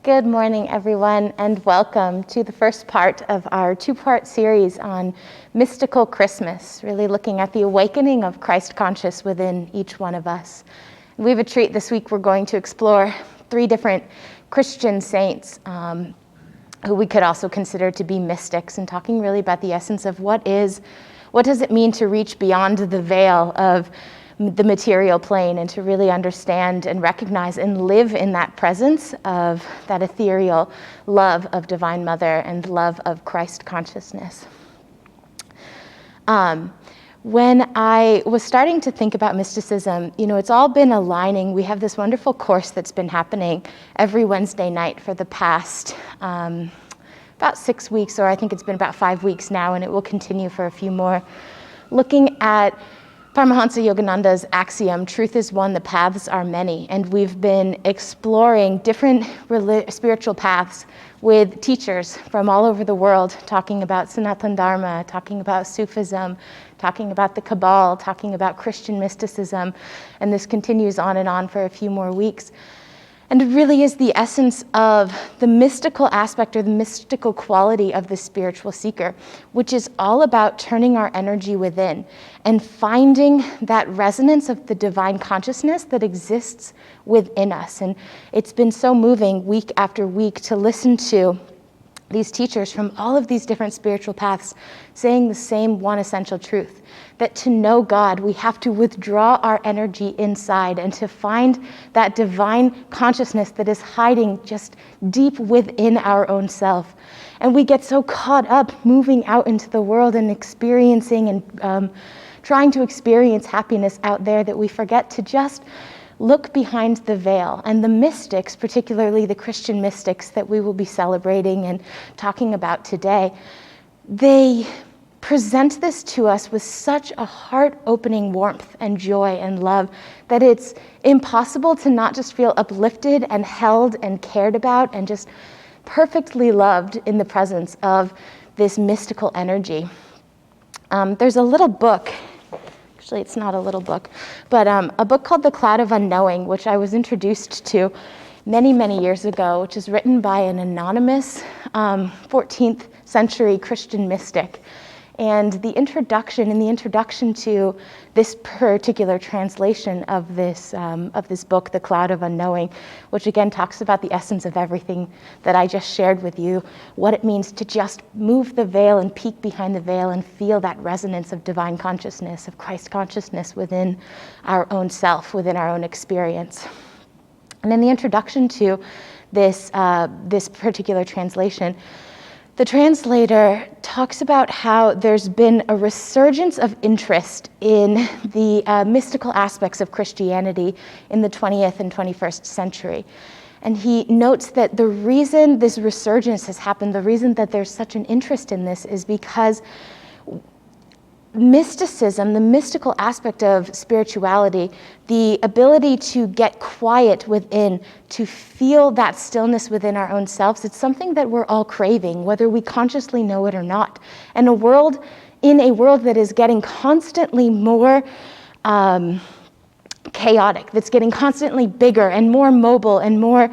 Good morning, everyone, and welcome to the first part of our two-part series on mystical Christmas, really looking at the awakening of Christ conscious within each one of us. We have a treat this week. We're going to explore three different Christian saints who we could also consider to be mystics, and talking really about the essence of what does it mean to reach beyond the veil of the material plane and to really understand and recognize and live in that presence of that ethereal love of Divine Mother and love of Christ consciousness. When I was starting to think about mysticism, it's all been aligning. We have this wonderful course that's been happening every Wednesday night for the past about 6 weeks, or I think it's been about 5 weeks now, and it will continue for a few more, looking at Paramhansa Yogananda's axiom, truth is one, the paths are many. And we've been exploring different spiritual paths with teachers from all over the world, talking about Sanatana Dharma, talking about Sufism, talking about the Cabal, talking about Christian mysticism. And this continues on and on for a few more weeks. And it really is the essence of the mystical aspect or the mystical quality of the spiritual seeker, which is all about turning our energy within and finding that resonance of the divine consciousness that exists within us. And it's been so moving week after week to listen to these teachers from all of these different spiritual paths saying the same one essential truth, that to know God, we have to withdraw our energy inside and to find that divine consciousness that is hiding just deep within our own self. And we get so caught up moving out into the world and experiencing and trying to experience happiness out there that we forget to just look behind the veil. And the mystics, particularly the Christian mystics that we will be celebrating and talking about today, they present this to us with such a heart-opening warmth and joy and love that it's impossible to not just feel uplifted and held and cared about and just perfectly loved in the presence of this mystical energy. There's a little book. Actually, it's not a little book, but a book called The Cloud of Unknowing, which I was introduced to many, many years ago, which is written by an anonymous 14th century Christian mystic. And in the introduction to this particular translation of this book, The Cloud of Unknowing, which again talks about the essence of everything that I just shared with you, what it means to just move the veil and peek behind the veil and feel that resonance of divine consciousness, of Christ consciousness within our own self, within our own experience. And in the introduction to this particular translation, the translator talks about how there's been a resurgence of interest in the mystical aspects of Christianity in the 20th and 21st century. And he notes that the reason this resurgence has happened, the reason that there's such an interest in this is because mysticism, the mystical aspect of spirituality, the ability to get quiet within, to feel that stillness within our own selves, it's something that we're all craving, whether we consciously know it or not. And in a world that is getting constantly more chaotic, that's getting constantly bigger and more mobile and more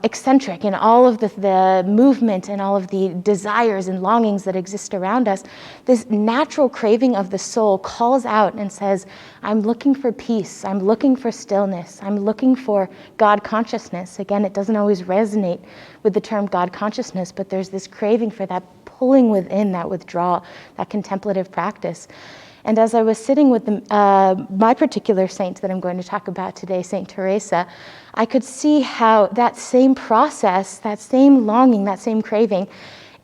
eccentric in all of the movement and all of the desires and longings that exist around us, this natural craving of the soul calls out and says, I'm looking for peace, I'm looking for stillness, I'm looking for God consciousness. Again, it doesn't always resonate with the term God consciousness, but there's this craving for that pulling within, that withdrawal, that contemplative practice. And as I was sitting with my particular saint that I'm going to talk about today, Saint Teresa, I could see how that same process, that same longing, that same craving,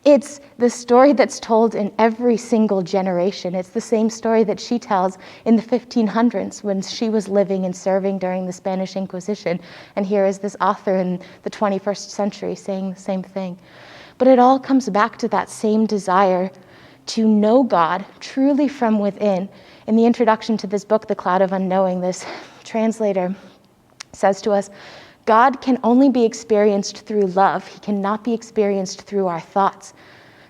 it's the story that's told in every single generation. It's the same story that she tells in the 1500s when she was living and serving during the Spanish Inquisition. And here is this author in the 21st century saying the same thing. But it all comes back to that same desire to know God truly from within. In the introduction to this book, The Cloud of Unknowing, this translator says to us, God can only be experienced through love. He cannot be experienced through our thoughts.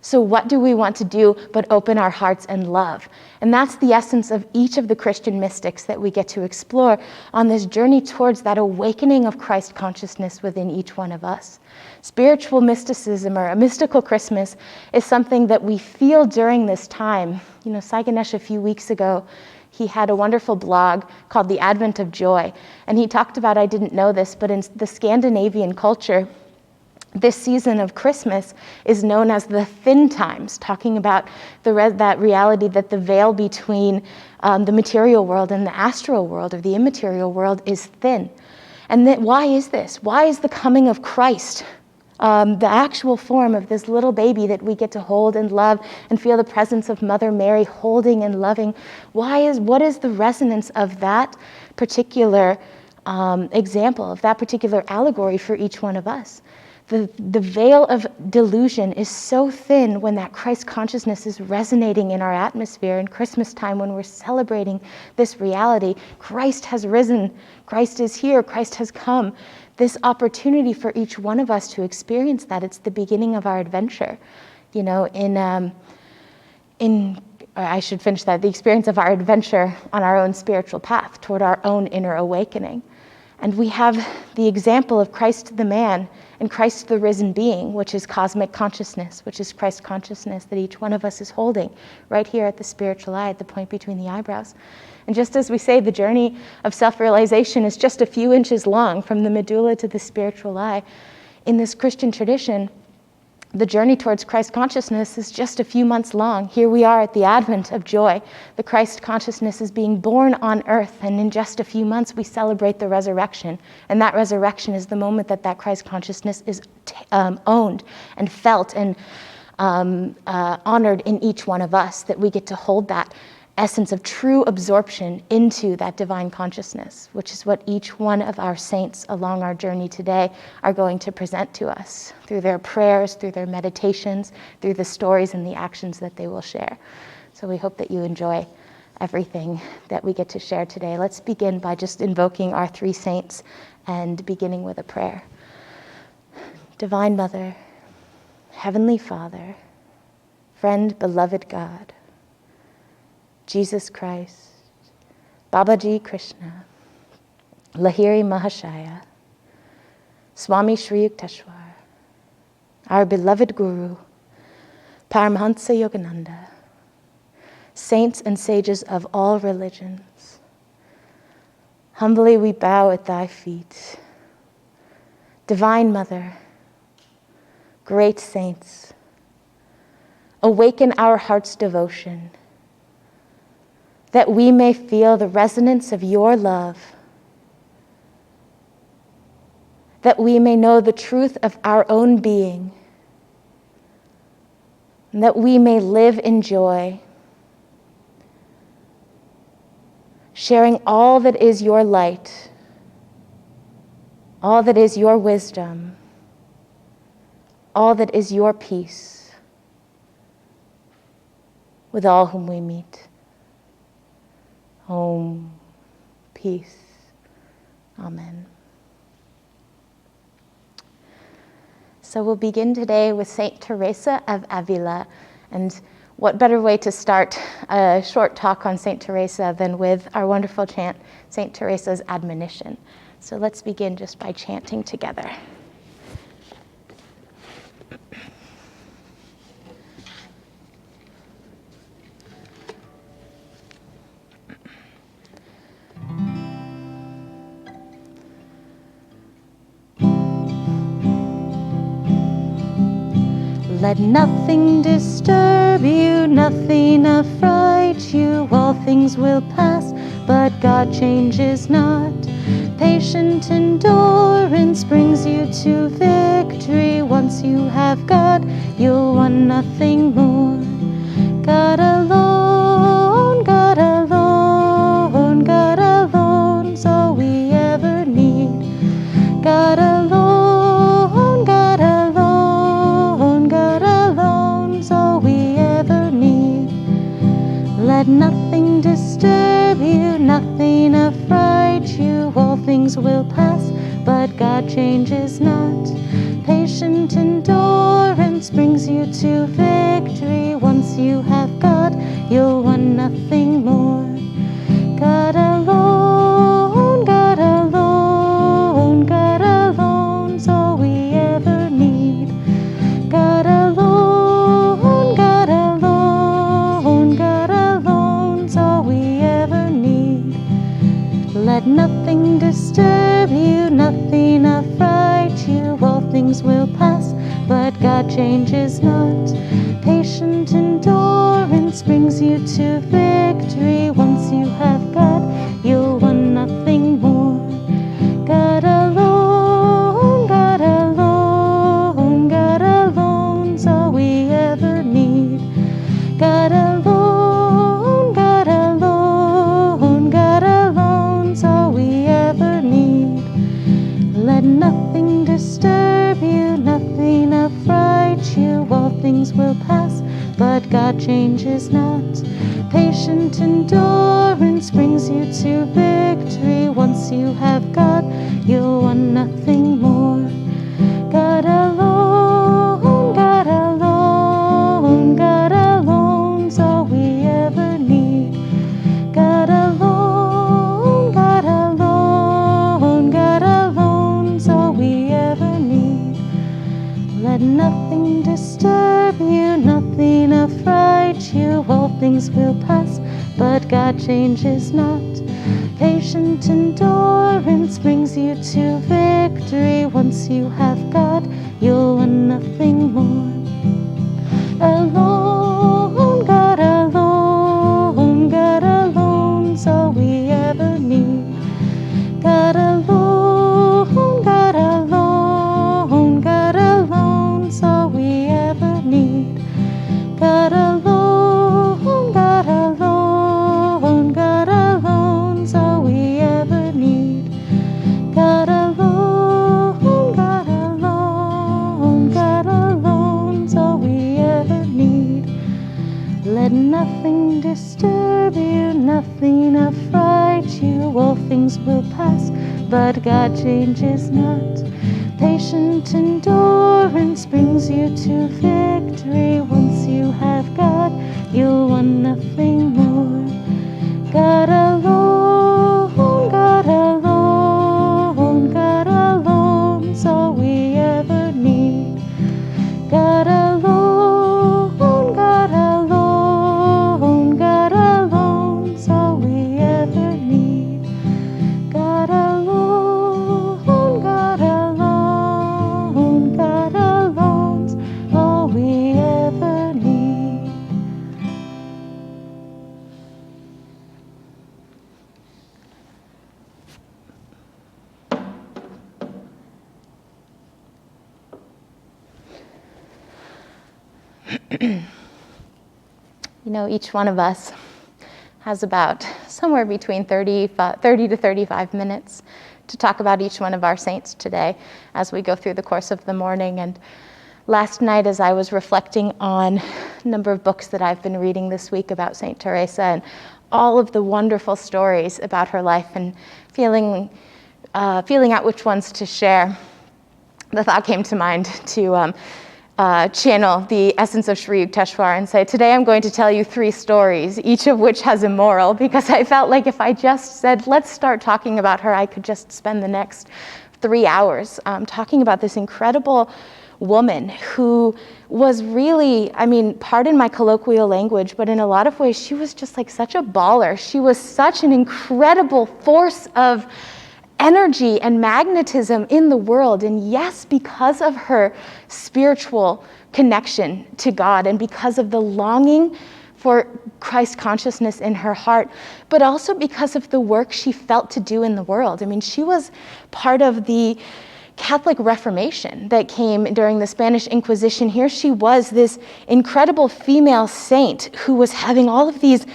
So what do we want to do but open our hearts and love? And that's the essence of each of the Christian mystics that we get to explore on this journey towards that awakening of Christ consciousness within each one of us. Spiritual mysticism, or a mystical Christmas, is something that we feel during this time. Sai Ganesh a few weeks ago, he had a wonderful blog called The Advent of Joy. And he talked about, I didn't know this, but in the Scandinavian culture, this season of Christmas is known as the thin times, talking about that reality that the veil between the material world and the astral world, or the immaterial world, is thin. And why is this? Why is the coming of Christ, the actual form of this little baby that we get to hold and love and feel the presence of Mother Mary holding and loving, what is the resonance of that particular example, of that particular allegory for each one of us? The veil of delusion is so thin when that Christ consciousness is resonating in our atmosphere in Christmas time, when we're celebrating this reality. Christ has risen, Christ is here, Christ has come. This opportunity for each one of us to experience that, it's the beginning of our adventure. I should finish that, the experience of our adventure on our own spiritual path toward our own inner awakening. And we have the example of Christ the man and Christ the risen being, which is cosmic consciousness, which is Christ consciousness that each one of us is holding right here at the spiritual eye, at the point between the eyebrows. And just as we say, the journey of self-realization is just a few inches long from the medulla to the spiritual eye, in this Christian tradition, the journey towards Christ consciousness is just a few months long. Here we are at the Advent of Joy. The Christ consciousness is being born on earth, and in just a few months we celebrate the resurrection. And that resurrection is the moment that Christ consciousness is owned and felt and honored in each one of us, that we get to hold that essence of true absorption into that divine consciousness, which is what each one of our saints along our journey today are going to present to us through their prayers, through their meditations, through the stories and the actions that they will share. So we hope that you enjoy everything that we get to share today. Let's begin by just invoking our three saints and beginning with a prayer. Divine Mother, Heavenly Father, friend, beloved God, Jesus Christ, Babaji Krishna, Lahiri Mahashaya, Swami Sri Yukteswar, our beloved Guru, Paramhansa Yogananda, saints and sages of all religions, humbly we bow at thy feet. Divine Mother, great saints, awaken our heart's devotion, that we may feel the resonance of your love, that we may know the truth of our own being, and that we may live in joy, sharing all that is your light, all that is your wisdom, all that is your peace, with all whom we meet. Om, peace, amen. So we'll begin today with Saint Teresa of Avila. And what better way to start a short talk on Saint Teresa than with our wonderful chant, Saint Teresa's admonition. So let's begin just by chanting together. Let nothing disturb you, nothing affright you. All things will pass, but God changes not. Patient endurance brings you to victory. Once you have God, you'll want nothing more. God alone, God alone, God alone's all we ever need. God alone, God alone, God alone's all we ever need. Let nothing disturb you, nothing affright you. All things will pass, but God changes not. Patient endurance brings you to victory. Once you have God, you'll want nothing more. God alone, God alone, God alone's all we ever need. God alone, God alone, God alone's all we ever need. Let nothing disturb you, nothing affright you. All things will pass, but God changes not. Patient endurance brings you to victory. Once you have God, you'll want nothing more. God alone, God alone, God alone's all we ever need. God alone, God alone, God alone's all we ever need. Let nothing disturb you, nothing affright you. All things will pass, but God changes not. Patient endurance brings you to victory. Once you have God, you'll want nothing more. God alone, God alone, God alone's all we ever need. God alone, God alone, God alone's all we ever need. Let nothing disturb you, nothing affright you. All things will pass, but God changes not. Patient endurance brings you to victory. Once you have God, you'll want nothing more. Alone, God alone, God alone's all we ever need. God alone, God alone, God alone's all we ever need. God alone, God alone, God alone's all we ever need. God alone, God alone, God alone's all we ever need. Let nothing disturb you, nothing affright you. All things will pass, but God changes not. Patient endurance brings you to victory. Once you have God, you'll want nothing more. God alone, God alone, God alone's all we ever need. God alone, God alone, God alone's all we ever need. God alone, God alone, God alone's all we ever need. You know, each one of us has about somewhere between 30 to 35 minutes to talk about each one of our saints today as we go through the course of the morning. And last night, as I was reflecting on a number of books that I've been reading this week about Saint Teresa and all of the wonderful stories about her life and feeling out which ones to share, the thought came to mind to channel the essence of Sri Yukteswar and say, today I'm going to tell you 3 stories, each of which has a moral, because I felt like if I just said, let's start talking about her, I could just spend the next 3 hours talking about this incredible woman who was really, I mean, pardon my colloquial language, but in a lot of ways, she was just like such a baller. She was such an incredible force of energy and magnetism in the world. And yes, because of her spiritual connection to God and because of the longing for Christ consciousness in her heart, but also because of the work she felt to do in the world. I mean, she was part of the Catholic Reformation that came during the Spanish Inquisition. Here she was, this incredible female saint who was having all of these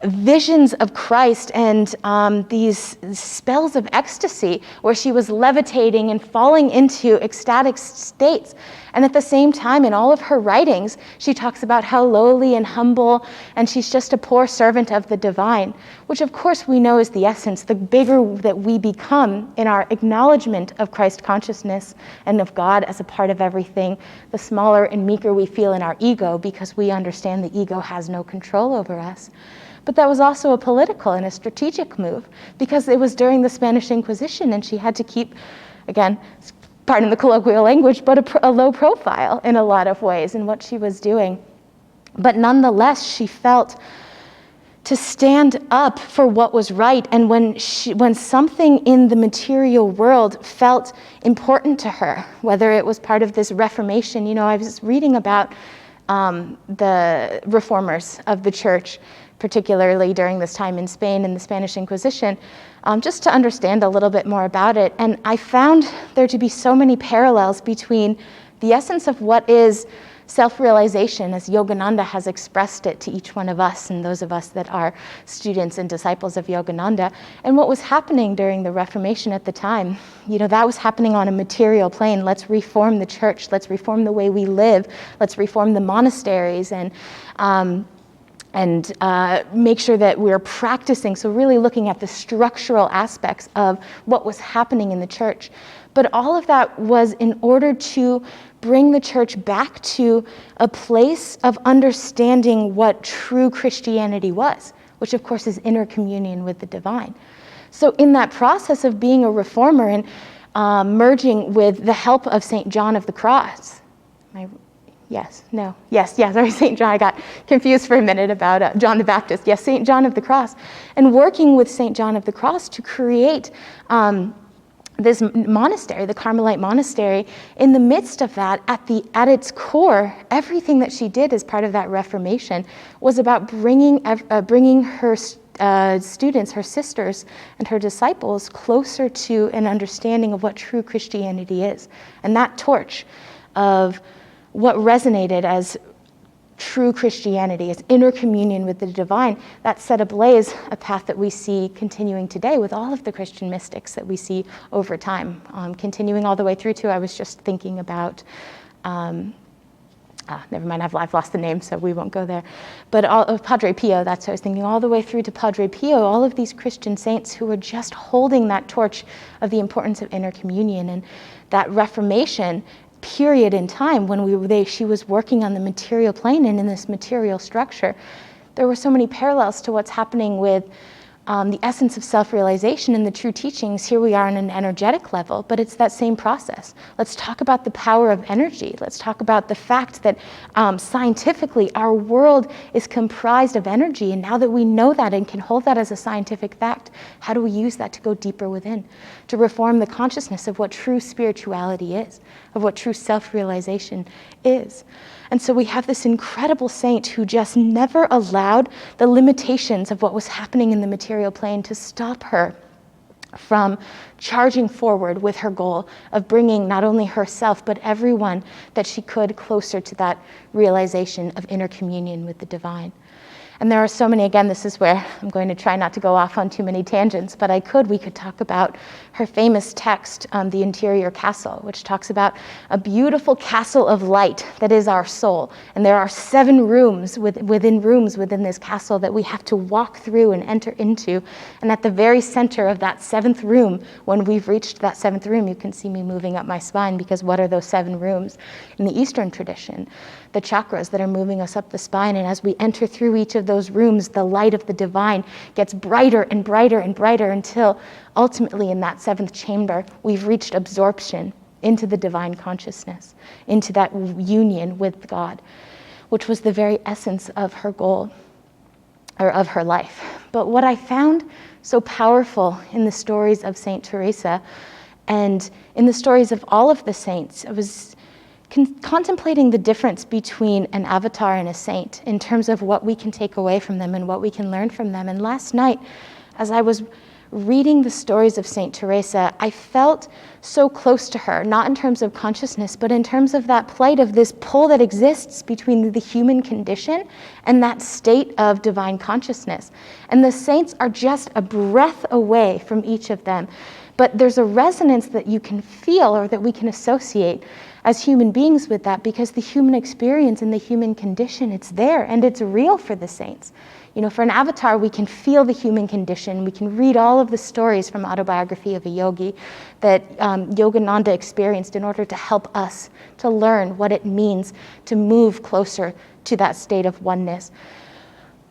visions of Christ and these spells of ecstasy where she was levitating and falling into ecstatic states. And at the same time, in all of her writings, she talks about how lowly and humble, and she's just a poor servant of the divine, which of course we know is the essence. The bigger that we become in our acknowledgement of Christ consciousness and of God as a part of everything, the smaller and meeker we feel in our ego, because we understand the ego has no control over us. But that was also a political and a strategic move, because it was during the Spanish Inquisition, and she had to keep, again, pardon the colloquial language, but a low profile in a lot of ways in what she was doing. But nonetheless, she felt to stand up for what was right. And when something in the material world felt important to her, whether it was part of this Reformation, I was reading about the reformers of the church, particularly during this time in Spain in the Spanish Inquisition, just to understand a little bit more about it. And I found there to be so many parallels between the essence of what is self-realization, as Yogananda has expressed it to each one of us and those of us that are students and disciples of Yogananda, and what was happening during the Reformation at the time. That was happening on a material plane. Let's reform the church. Let's reform the way we live. Let's reform the monasteries and make sure that we're practicing. So really looking at the structural aspects of what was happening in the church. But all of that was in order to bring the church back to a place of understanding what true Christianity was, which of course is inner communion with the divine. So in that process of being a reformer and merging with the help of St. John of the Cross, sorry, St. John, I got confused for a minute about John the Baptist. Yes, St. John of the Cross. And working with St. John of the Cross to create this monastery, the Carmelite monastery. In the midst of that, at its core, everything that she did as part of that Reformation was about bringing her students, her sisters, and her disciples closer to an understanding of what true Christianity is. And that torch of what resonated as true Christianity, as inner communion with the divine, that set ablaze a path that we see continuing today with all of the Christian mystics that we see over time, continuing all the way through to, I was just thinking about, never mind, I've lost the name, so we won't go there. But Padre Pio, that's what I was thinking, all the way through to Padre Pio, all of these Christian saints who were just holding that torch of the importance of inner communion. And that Reformation period in time when she was working on the material plane and in this material structure, there were so many parallels to what's happening with the essence of self-realization and the true teachings. Here we are on an energetic level, but it's that same process. Let's talk about the power of energy. Let's talk about the fact that scientifically our world is comprised of energy, and now that we know that and can hold that as a scientific fact, how do we use that to go deeper within, to reform the consciousness of what true spirituality is, of what true self-realization is? And so we have this incredible saint who just never allowed the limitations of what was happening in the material plane to stop her from charging forward with her goal of bringing not only herself, but everyone that she could closer to that realization of inner communion with the divine. And there are so many, again, this is where I'm going to try not to go off on too many tangents, but we could talk about her famous text, The Interior Castle, which talks about a beautiful castle of light that is our soul. And there are 7 rooms within this castle that we have to walk through and enter into. And at the very center of that 7th room, when we've reached that 7th room, you can see me moving up my spine, because what are those 7 rooms? In the Eastern tradition, the chakras that are moving us up the spine, and as we enter through each of those rooms, the light of the divine gets brighter and brighter and brighter until ultimately in that 7th chamber, we've reached absorption into the divine consciousness, into that union with God, which was the very essence of her goal, or of her life. But what I found so powerful in the stories of Saint Teresa and in the stories of all of the saints, I was contemplating the difference between an avatar and a saint in terms of what we can take away from them and what we can learn from them. And last night, as I was reading the stories of Saint Teresa, I felt so close to her, not in terms of consciousness, but in terms of that plight of this pull that exists between the human condition and that state of divine consciousness. And the saints are just a breath away from each of them. But there's a resonance that you can feel or that we can associate as human beings with that, because the human experience and the human condition, it's there and it's real for the saints. You know, for an avatar, we can feel the human condition. We can read all of the stories from Autobiography of a Yogi that Yogananda experienced in order to help us to learn what it means to move closer to that state of oneness.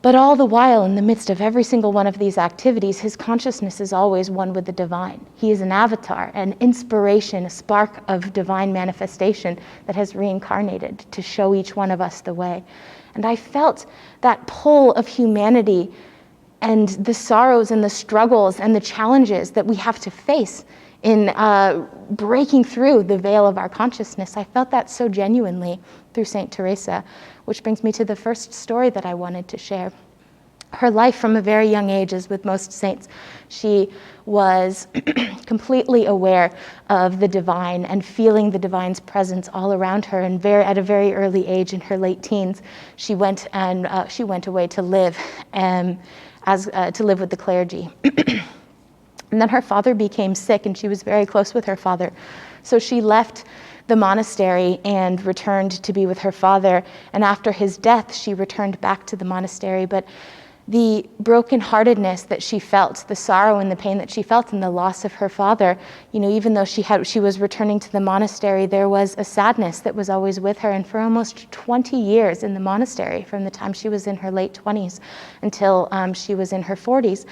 But all the while, in the midst of every single one of these activities, his consciousness is always one with the divine. He is an avatar, an inspiration, a spark of divine manifestation that has reincarnated to show each one of us the way. And I felt that pull of humanity and the sorrows and the struggles and the challenges that we have to face in breaking through the veil of our consciousness. I felt that so genuinely through Saint Teresa, which brings me to the first story that I wanted to share. Her life from a very young age, as with most saints, she was completely aware of the divine and feeling the divine's presence all around her. And at a very early age, in her late teens, she went away to live with the clergy. And then her father became sick, and she was very close with her father. So she left the monastery and returned to be with her father. And after his death, she returned back to the monastery. But the brokenheartedness that she felt, the sorrow and the pain that she felt in the loss of her father, you know, even though she was returning to the monastery, there was a sadness that was always with her. And for almost 20 years in the monastery, from the time she was in her late 20s until she was in her 40s,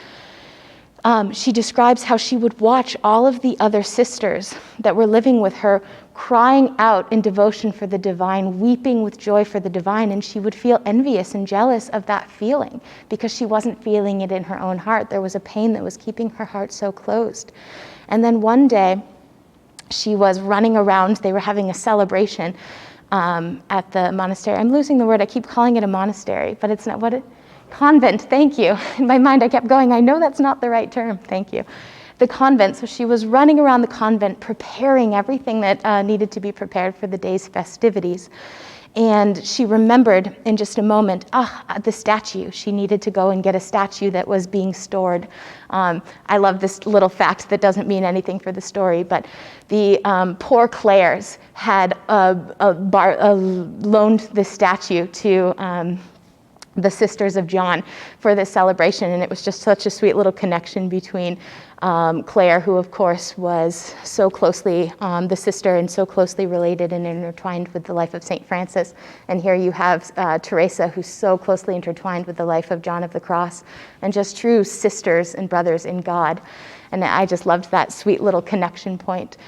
she describes how she would watch all of the other sisters that were living with her crying out in devotion for the divine, weeping with joy for the divine, and she would feel envious and jealous of that feeling because she wasn't feeling it in her own heart. There was a pain that was keeping her heart so closed. And then one day, she was running around. They were having a celebration at the monastery. I'm losing the word. I keep calling it a monastery, but it's not what it... Convent, thank you. In my mind, I kept going, I know that's not the right term. Thank you. The convent. So she was running around the convent, preparing everything that needed to be prepared for the day's festivities. And she remembered in just a moment, the statue. She needed to go and get a statue that was being stored. I love this little fact that doesn't mean anything for the story, but the poor Clares had loaned this statue to the Sisters of John for this celebration, and it was just such a sweet little connection between Clare, who of course was so closely the sister and so closely related and intertwined with the life of St. Francis, and here you have Teresa, who's so closely intertwined with the life of John of the Cross, and just true sisters and brothers in God. And I just loved that sweet little connection point.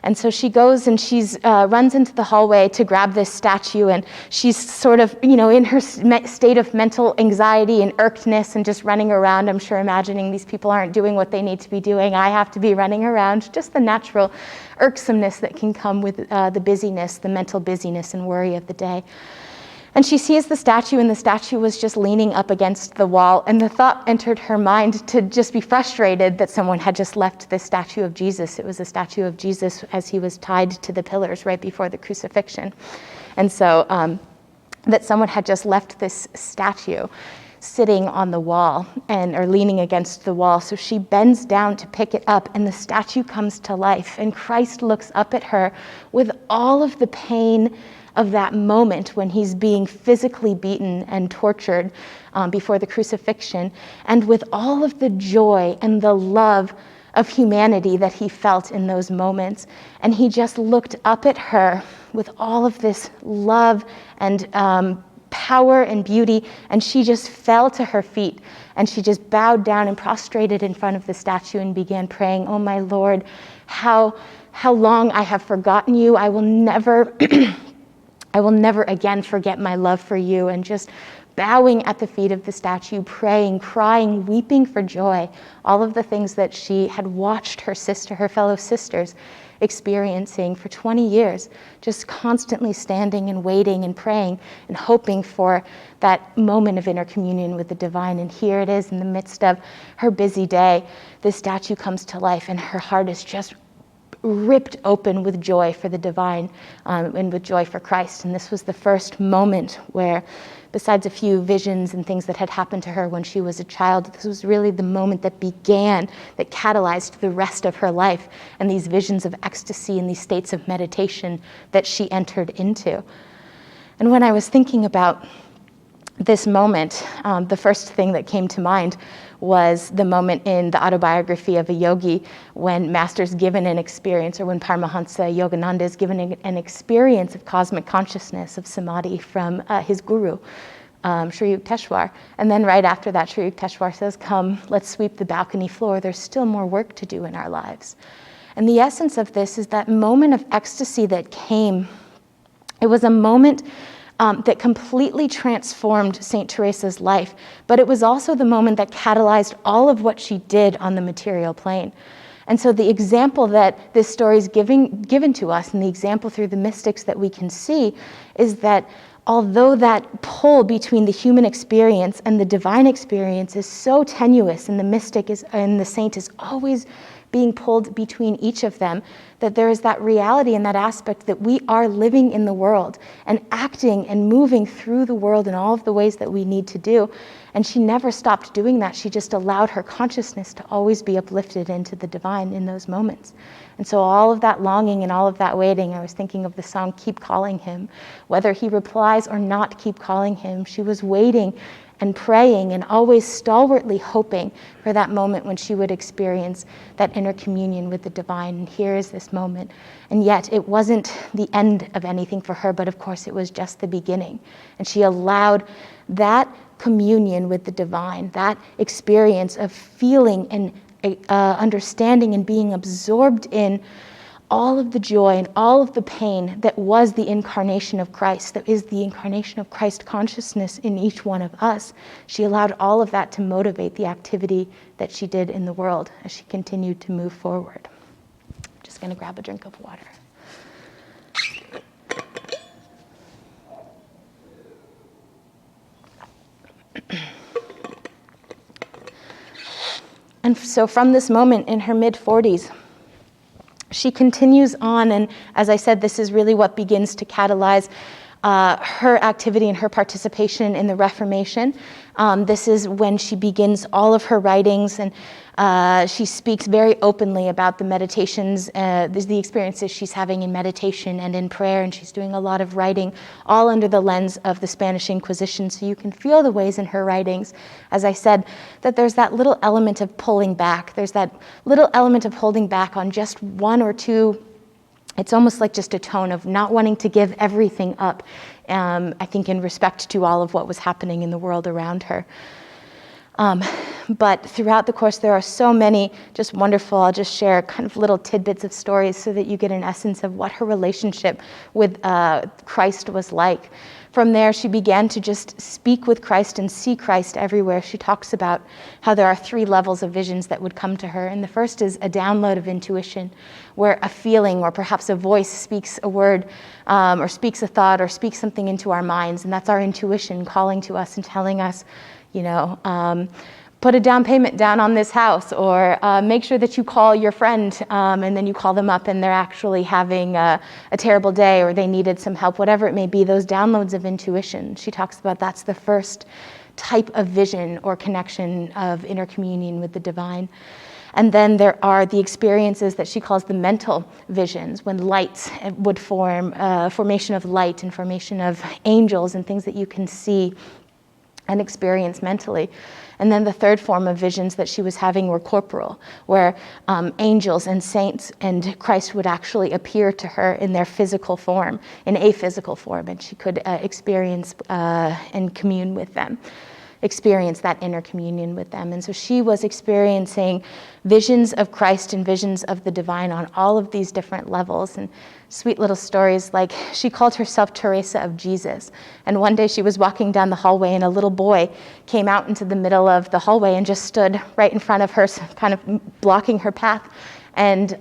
And so she goes and she's runs into the hallway to grab this statue, and she's sort of, you know, in her state of mental anxiety and irkedness and just running around, I'm sure imagining these people aren't doing what they need to be doing. I have to be running around, just the natural irksomeness that can come with the busyness, the mental busyness and worry of the day. And she sees the statue, and the statue was just leaning up against the wall. And the thought entered her mind to just be frustrated that someone had just left this statue of Jesus. It was a statue of Jesus as he was tied to the pillars right before the crucifixion. And so that someone had just left this statue sitting on the wall or leaning against the wall. So she bends down to pick it up, and the statue comes to life. And Christ looks up at her with all of the pain of that moment when he's being physically beaten and tortured before the crucifixion, and with all of the joy and the love of humanity that he felt in those moments. And he just looked up at her with all of this love and power and beauty, and she just fell to her feet, and she just bowed down and prostrated in front of the statue and began praying, "Oh my Lord, how long I have forgotten you. I will never again forget my love for you," and just bowing at the feet of the statue, praying, crying, weeping for joy, all of the things that she had watched her fellow sisters experiencing for 20 years, just constantly standing and waiting and praying and hoping for that moment of inner communion with the divine. And here it is in the midst of her busy day, this statue comes to life and her heart is just ripped open with joy for the divine and with joy for Christ. And this was the first moment where, besides a few visions and things that had happened to her when she was a child, this was really the moment that catalyzed the rest of her life and these visions of ecstasy and these states of meditation that she entered into. And when I was thinking about this moment, the first thing that came to mind was the moment in the autobiography of a yogi when Master's given an experience, or when Paramhansa Yogananda is given an experience of cosmic consciousness, of samadhi from his guru, Sri Yukteswar. And then right after that, Sri Yukteswar says, "Come, let's sweep the balcony floor. There's still more work to do in our lives." And the essence of this is that moment of ecstasy that came. It was a moment that completely transformed St. Teresa's life, but it was also the moment that catalyzed all of what she did on the material plane. And so the example that this story is given to us, and the example through the mystics that we can see, is that although that pull between the human experience and the divine experience is so tenuous, and the mystic and the saint is always being pulled between each of them, that there is that reality and that aspect that we are living in the world and acting and moving through the world in all of the ways that we need to do. And she never stopped doing that. She just allowed her consciousness to always be uplifted into the divine in those moments. And so all of that longing and all of that waiting, I was thinking of the song, "Keep Calling Him." Whether he replies or not, keep calling him. She was waiting and praying and always stalwartly hoping for that moment when she would experience that inner communion with the divine. And here is this moment. And yet it wasn't the end of anything for her, but of course it was just the beginning. And she allowed that communion with the divine, that experience of feeling and understanding and being absorbed in all of the joy and all of the pain that was the incarnation of Christ, that is the incarnation of Christ consciousness in each one of us. She allowed all of that to motivate the activity that she did in the world as she continued to move forward. I'm just going to grab a drink of water. And so from this moment in her mid-40s, she continues on, and as I said, this is really what begins to catalyze her activity and her participation in the Reformation. This is when she begins all of her writings, and she speaks very openly about the meditations, the experiences she's having in meditation and in prayer, and she's doing a lot of writing, all under the lens of the Spanish Inquisition. So you can feel the ways in her writings, as I said, that there's that little element of pulling back. There's that little element of holding back on just one or two. It's almost like just a tone of not wanting to give everything up, I think in respect to all of what was happening in the world around her. But throughout the course, there are so many just wonderful, I'll just share kind of little tidbits of stories so that you get an essence of what her relationship with Christ was like. From there, she began to just speak with Christ and see Christ everywhere. She talks about how there are 3 levels of visions that would come to her. And the first is a download of intuition, where a feeling or perhaps a voice speaks a word or speaks a thought or speaks something into our minds. And that's our intuition calling to us and telling us, put a down payment down on this house, or make sure that you call your friend, and then you call them up and they're actually having a terrible day, or they needed some help, whatever it may be, those downloads of intuition. She talks about that's the first type of vision or connection of inner communion with the divine. And then there are the experiences that she calls the mental visions, when lights would form, formation of light and formation of angels and things that you can see and experience mentally. And then the third form of visions that she was having were corporal, where angels and saints and Christ would actually appear to her in their physical form, in a physical form, and she could experience and commune with them, experience that inner communion with them. And so she was experiencing visions of Christ and visions of the divine on all of these different levels. And sweet little stories, like she called herself Teresa of Jesus. And one day she was walking down the hallway and a little boy came out into the middle of the hallway and just stood right in front of her, kind of blocking her path. And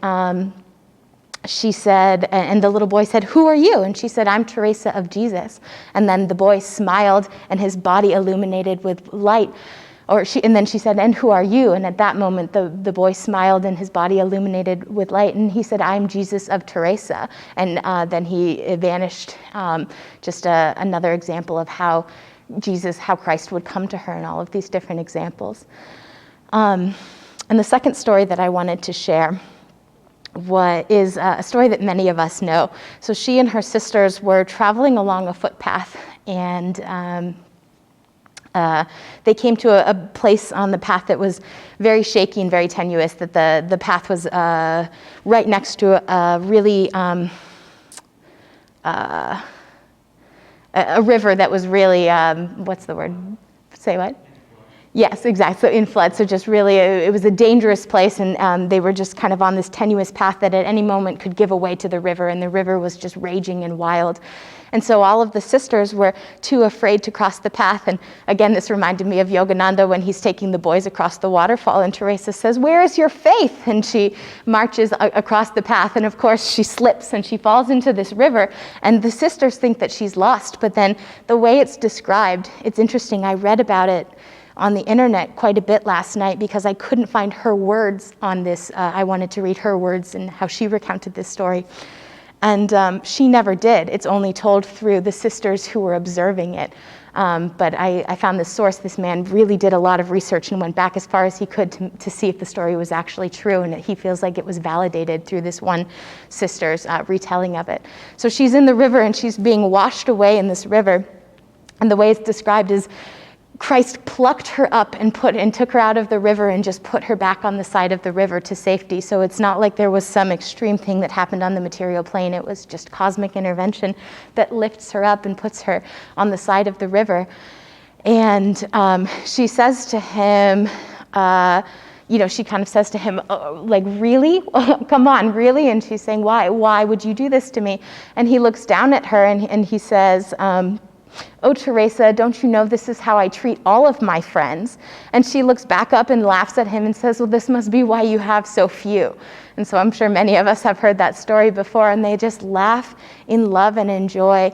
she said, and the little boy said, "Who are you?" And she said, "I'm Teresa of Jesus." And then the boy smiled and his body illuminated with light. And then she said, "And who are you?" And at that moment, the boy smiled and his body illuminated with light. And he said, "I'm Jesus of Teresa." And then he vanished. Just another example of how Christ would come to her in all of these different examples. And the second story that I wanted to share is a story that many of us know. So she and her sisters were traveling along a footpath, and they came to a place on the path that was very shaky and very tenuous, that the path was right next to a really a river that was really, what's the word? Say what? Yes, exactly. So in flood. So just really, it was a dangerous place, and they were just kind of on this tenuous path that at any moment could give away to the river, and the river was just raging and wild. And so all of the sisters were too afraid to cross the path. And again, this reminded me of Yogananda when he's taking the boys across the waterfall, and Teresa says, "Where is your faith?" And she marches across the path, and of course she slips and she falls into this river, and the sisters think that she's lost. But then the way it's described, it's interesting. I read about it on the internet quite a bit last night because I couldn't find her words on this. I wanted to read her words and how she recounted this story. And she never did. It's only told through the sisters who were observing it. But I found this source. This man really did a lot of research and went back as far as he could to see if the story was actually true, and he feels like it was validated through this one sister's retelling of it. So she's in the river and she's being washed away in this river. And the way it's described is Christ plucked her up and took her out of the river and just put her back on the side of the river to safety. So it's not like there was some extreme thing that happened on the material plane. It was just cosmic intervention that lifts her up and puts her on the side of the river. And she says to him, she kind of says to him, like, "Really? Come on, really?" And she's saying, why would you do this to me? And he looks down at her and he says, "Oh, Teresa, don't you know this is how I treat all of my friends?" And she looks back up and laughs at him and says, "Well, this must be why you have so few." And so I'm sure many of us have heard that story before, and they just laugh in love and in joy.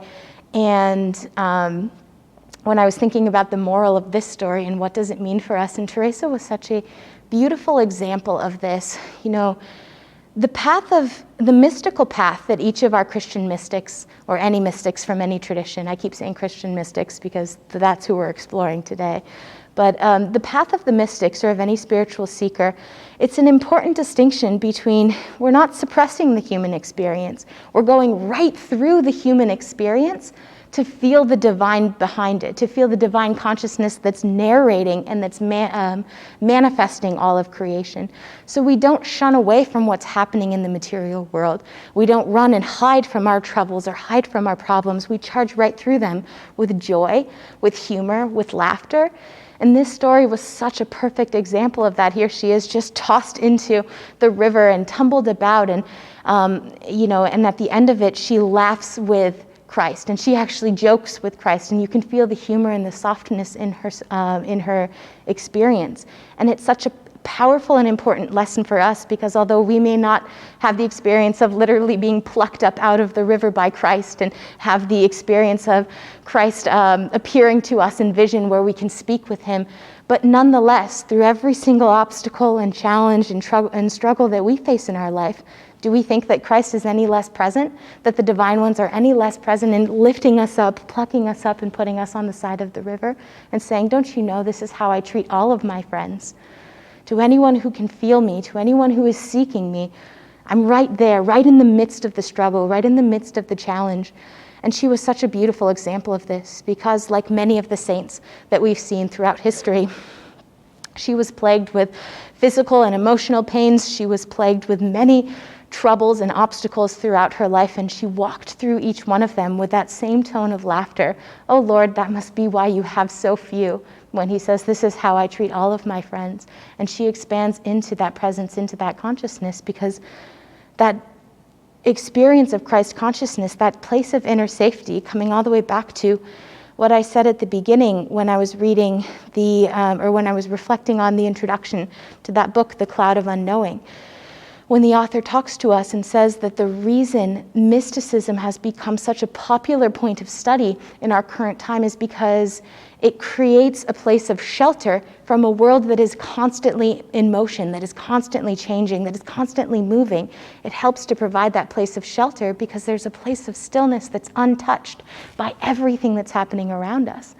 And when I was thinking about the moral of this story and what does it mean for us, and Teresa was such a beautiful example of this, the mystical path that each of our Christian mystics, or any mystics from any tradition, I keep saying Christian mystics because that's who we're exploring today, but the path of the mystics or of any spiritual seeker, it's an important distinction between, we're not suppressing the human experience, we're going right through the human experience to feel the divine behind it, to feel the divine consciousness that's narrating and that's manifesting all of creation. So we don't shun away from what's happening in the material world. We don't run and hide from our troubles or hide from our problems. We charge right through them with joy, with humor, with laughter. And this story was such a perfect example of that. Here she is just tossed into the river and tumbled about, and and at the end of it, she laughs with Christ, and she actually jokes with Christ, and you can feel the humor and the softness in her experience. And it's such a powerful and important lesson for us, because although we may not have the experience of literally being plucked up out of the river by Christ and have the experience of Christ appearing to us in vision where we can speak with him, but nonetheless, through every single obstacle and challenge and struggle that we face in our life, do we think that Christ is any less present, that the divine ones are any less present in lifting us up, plucking us up, and putting us on the side of the river and saying, "Don't you know this is how I treat all of my friends? To anyone who can feel me, to anyone who is seeking me, I'm right there, right in the midst of the struggle, right in the midst of the challenge." And she was such a beautiful example of this, because like many of the saints that we've seen throughout history, she was plagued with physical and emotional pains. She was plagued with many troubles and obstacles throughout her life, and she walked through each one of them with that same tone of laughter. "Oh Lord, that must be why you have so few," when he says, "This is how I treat all of my friends." And she expands into that presence, into that consciousness, because that experience of Christ consciousness, that place of inner safety, coming all the way back to what I said at the beginning when I was reading when I was reflecting on the introduction to that book, The Cloud of Unknowing. when the author talks to us and says that the reason mysticism has become such a popular point of study in our current time is because it creates a place of shelter from a world that is constantly in motion, that is constantly changing, that is constantly moving. It helps to provide that place of shelter because there's a place of stillness that's untouched by everything that's happening around us.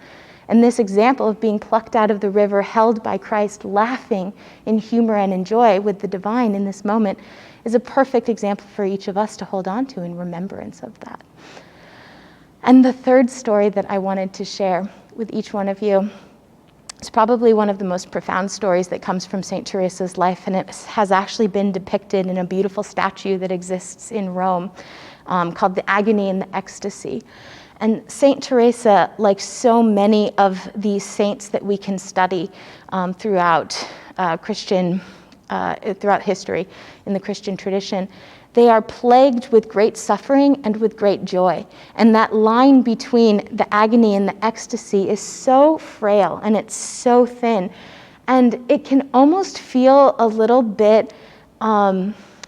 And this example of being plucked out of the river, held by Christ, laughing in humor and in joy with the divine in this moment, is a perfect example for each of us to hold on to in remembrance of that. And the third story that I wanted to share with each one of you is probably one of the most profound stories that comes from St. Teresa's life, and it has actually been depicted in a beautiful statue that exists in Rome called The Agony and the Ecstasy. And St. Teresa, like so many of these saints that we can study throughout history in the Christian tradition, they are plagued with great suffering and with great joy. And that line between the agony and the ecstasy is so frail and it's so thin. And it can almost feel a little bit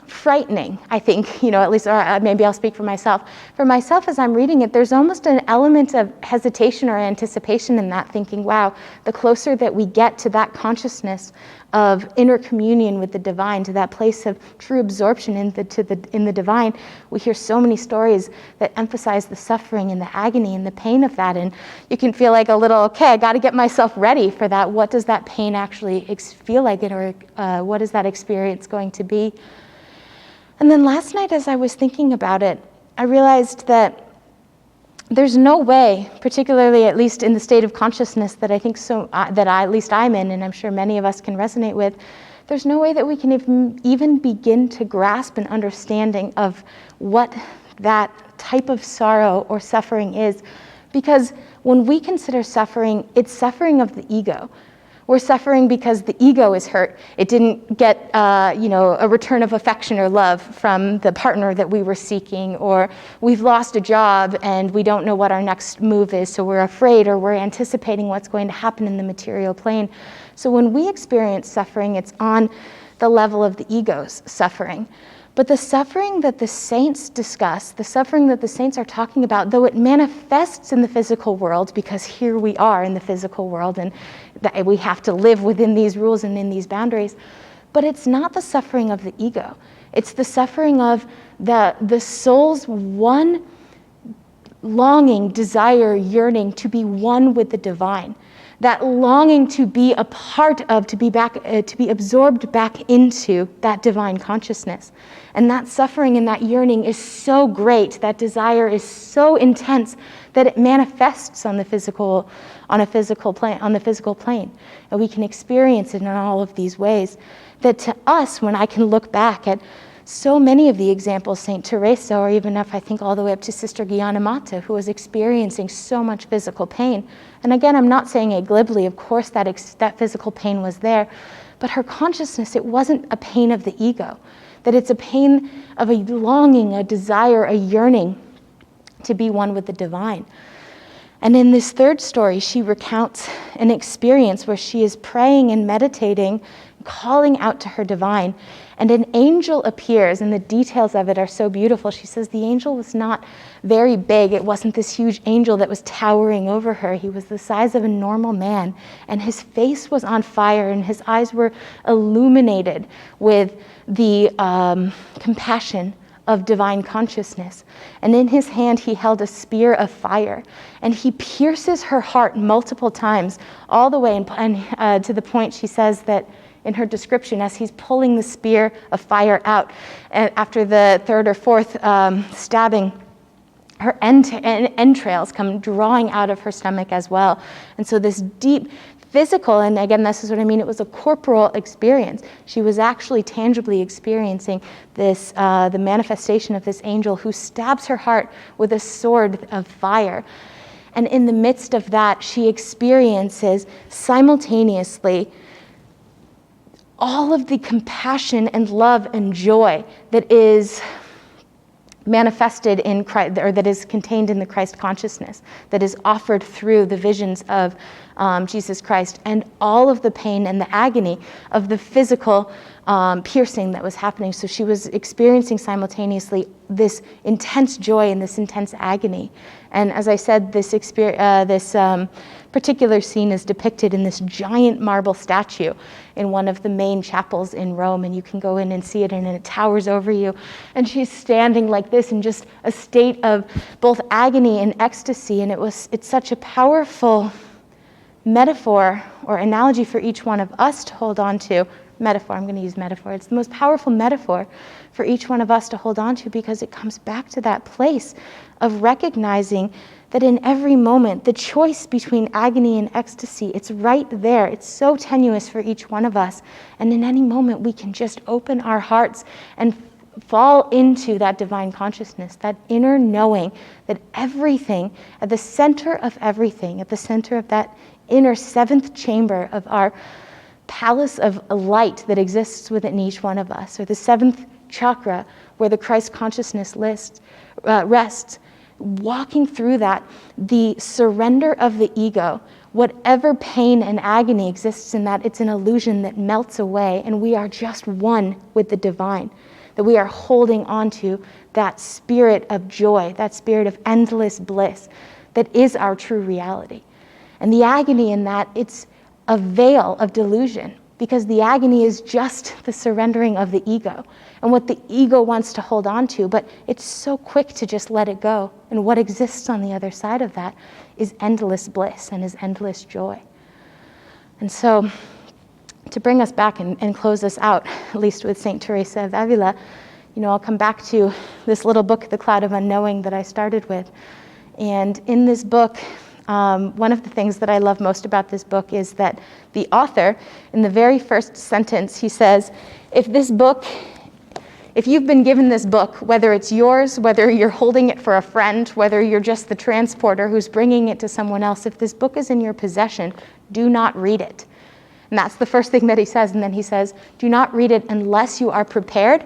frightening, I think, at least, or maybe I'll speak for myself. For myself, as I'm reading it, there's almost an element of hesitation or anticipation in that, thinking, wow, the closer that we get to that consciousness of inner communion with the divine, to that place of true absorption in the divine, we hear so many stories that emphasize the suffering and the agony and the pain of that, and you can feel like a little, okay, I got to get myself ready for that. What does that pain actually feel like, or what is that experience going to be? And then last night, as I was thinking about it, I realized that there's no way, particularly at least in the state of consciousness that I think at least I'm in, and I'm sure many of us can resonate with, there's no way that we can even begin to grasp an understanding of what that type of sorrow or suffering is. Because when we consider suffering, it's suffering of the ego. We're suffering because the ego is hurt. It didn't get, a return of affection or love from the partner that we were seeking, or we've lost a job and we don't know what our next move is, so we're afraid or we're anticipating what's going to happen in the material plane. So when we experience suffering, it's on the level of the ego's suffering. But the suffering that the saints discuss, the suffering that the saints are talking about, though it manifests in the physical world, because here we are in the physical world and that we have to live within these rules and in these boundaries, but it's not the suffering of the ego. It's the suffering of the soul's one longing, desire, yearning to be one with the divine. That longing to be a part of, to be absorbed back into that divine consciousness. And that suffering and that yearning is so great, that desire is so intense that it manifests on the physical plane. And we can experience it in all of these ways. That to us, when I can look back at so many of the examples, St. Teresa, or even if I think all the way up to Sister Gyanamata, who was experiencing so much physical pain. And again, I'm not saying it glibly, of course that physical pain was there, but her consciousness, it wasn't a pain of the ego, that it's a pain of a longing, a desire, a yearning to be one with the divine. And in this third story, she recounts an experience where she is praying and meditating, calling out to her divine, and an angel appears, and the details of it are so beautiful. She says the angel was not very big. It wasn't this huge angel that was towering over her. He was the size of a normal man, and his face was on fire, and his eyes were illuminated with the compassion of divine consciousness. And in his hand, he held a spear of fire, and he pierces her heart multiple times, all the way, and to the point she says that in her description, as he's pulling the spear of fire out, and after the third or fourth stabbing, her entrails come drawing out of her stomach as well. And so this deep physical, and again, this is what I mean, it was a corporal experience. She was actually tangibly experiencing this, the manifestation of this angel who stabs her heart with a sword of fire. And in the midst of that, she experiences simultaneously all of the compassion and love and joy that is manifested in Christ, or that is contained in the Christ consciousness, that is offered through the visions of Jesus Christ, and all of the pain and the agony of the physical piercing that was happening. So she was experiencing simultaneously this intense joy and this intense agony. And as I said, this particular scene is depicted in this giant marble statue in one of the main chapels in Rome, and you can go in and see it, and it towers over you. And she's standing like this in just a state of both agony and ecstasy, and it's such a powerful metaphor or analogy for each one of us to hold on to. Metaphor, I'm going to use metaphor. It's the most powerful metaphor for each one of us to hold on to, because it comes back to that place of recognizing that in every moment, the choice between agony and ecstasy, it's right there. It's so tenuous for each one of us. And in any moment, we can just open our hearts and fall into that divine consciousness, that inner knowing that everything, at the center of everything, at the center of that inner seventh chamber of our palace of light that exists within each one of us, or the seventh chakra where the Christ consciousness rests, walking through that, the surrender of the ego, whatever pain and agony exists in that, it's an illusion that melts away, and we are just one with the divine, that we are holding on to that spirit of joy, that spirit of endless bliss that is our true reality. And the agony in that, it's a veil of delusion, because the agony is just the surrendering of the ego and what the ego wants to hold on to, but it's so quick to just let it go. And what exists on the other side of that is endless bliss and is endless joy. And so to bring us back and close us out, at least with Saint Teresa of Avila, I'll come back to this little book, The Cloud of Unknowing, that I started with. And in this book, one of the things that I love most about this book is that the author, in the very first sentence, he says, if you've been given this book, whether it's yours, whether you're holding it for a friend, whether you're just the transporter who's bringing it to someone else, if this book is in your possession, do not read it. And that's the first thing that he says. And then he says, do not read it unless you are prepared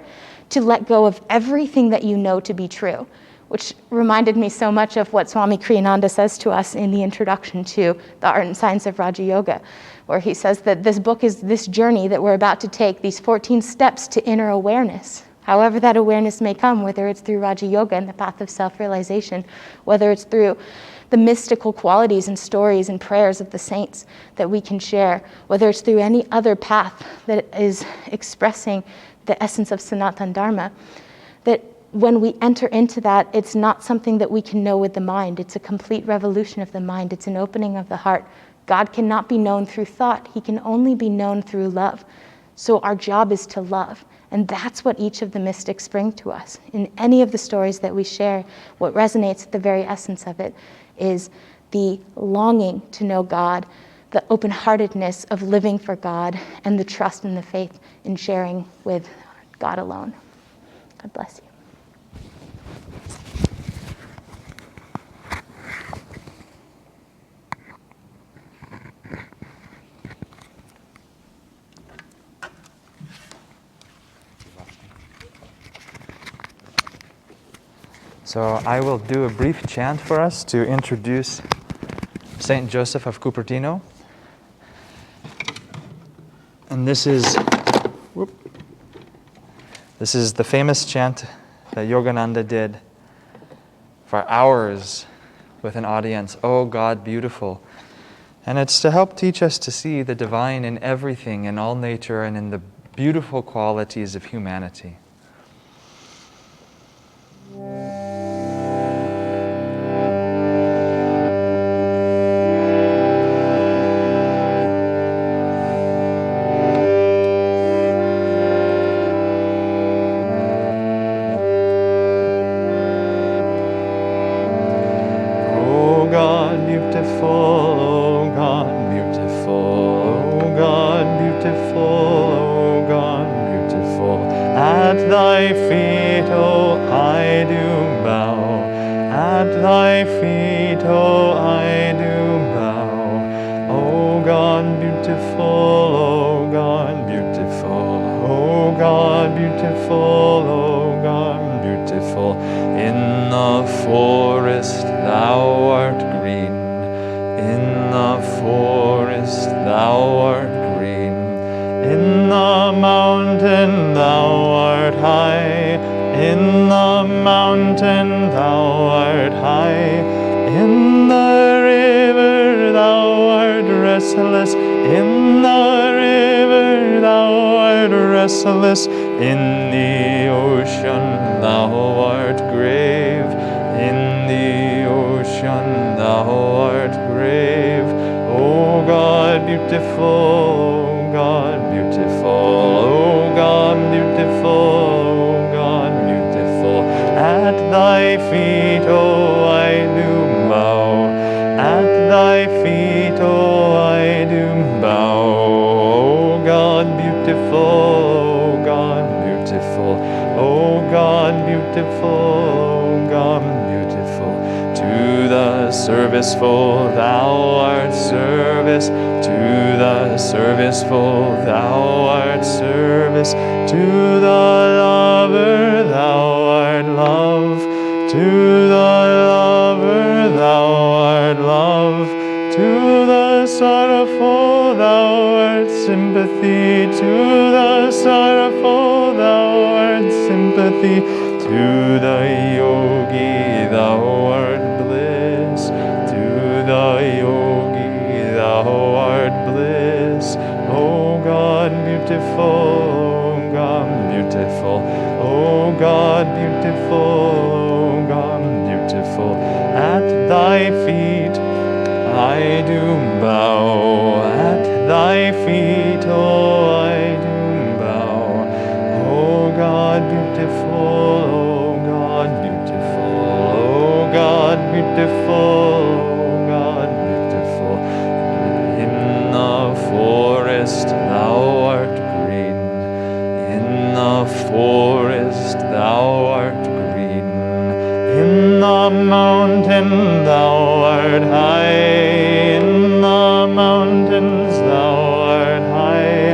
to let go of everything that you know to be true. Which reminded me so much of what Swami Kriyananda says to us in the introduction to The Art and Science of Raja Yoga, where he says that this book is this journey that we're about to take, these 14 steps to inner awareness. However that awareness may come, whether it's through Raja Yoga and the path of self-realization, whether it's through the mystical qualities and stories and prayers of the saints that we can share, whether it's through any other path that is expressing the essence of Sanatana Dharma, that when we enter into that, it's not something that we can know with the mind. It's a complete revolution of the mind. It's an opening of the heart. God cannot be known through thought. He can only be known through love. So our job is to love. And that's what each of the mystics bring to us. In any of the stories that we share, what resonates at the very essence of it is the longing to know God, the open-heartedness of living for God, and the trust and the faith in sharing with God alone. God bless you. So I will do a brief chant for us to introduce Saint Joseph of Cupertino. And this is the famous chant that Yogananda did for hours with an audience, "Oh God, beautiful." And it's to help teach us to see the divine in everything, in all nature, and in the beautiful qualities of humanity. In the mountain thou art high, in the mountain thou art high, in the river thou art restless, in the river thou art restless, in the ocean thou art grave, in the ocean thou art grave. O God beautiful, O God beautiful, O God beautiful, O God beautiful. At thy feet, O I do bow, at thy feet, O I do bow. O God beautiful, O God beautiful, O God beautiful, O God beautiful. To the serviceful thou art service, to the serviceful thou art service, to the lover thou art love, to the lover thou art love, to the sorrowful thou art sympathy, to the sorrowful thou art sympathy, to the yogi thou art bliss, to the yogi thou art bliss. O God beautiful, O God beautiful, O God beautiful, O God beautiful. At thy feet I do bow, at thy feet, oh, I do bow. O God beautiful, O God beautiful, O God beautiful, O God beautiful. In the forest thou art green, in the forest thou art green, in the mountain thou art high, in the mountains thou art high,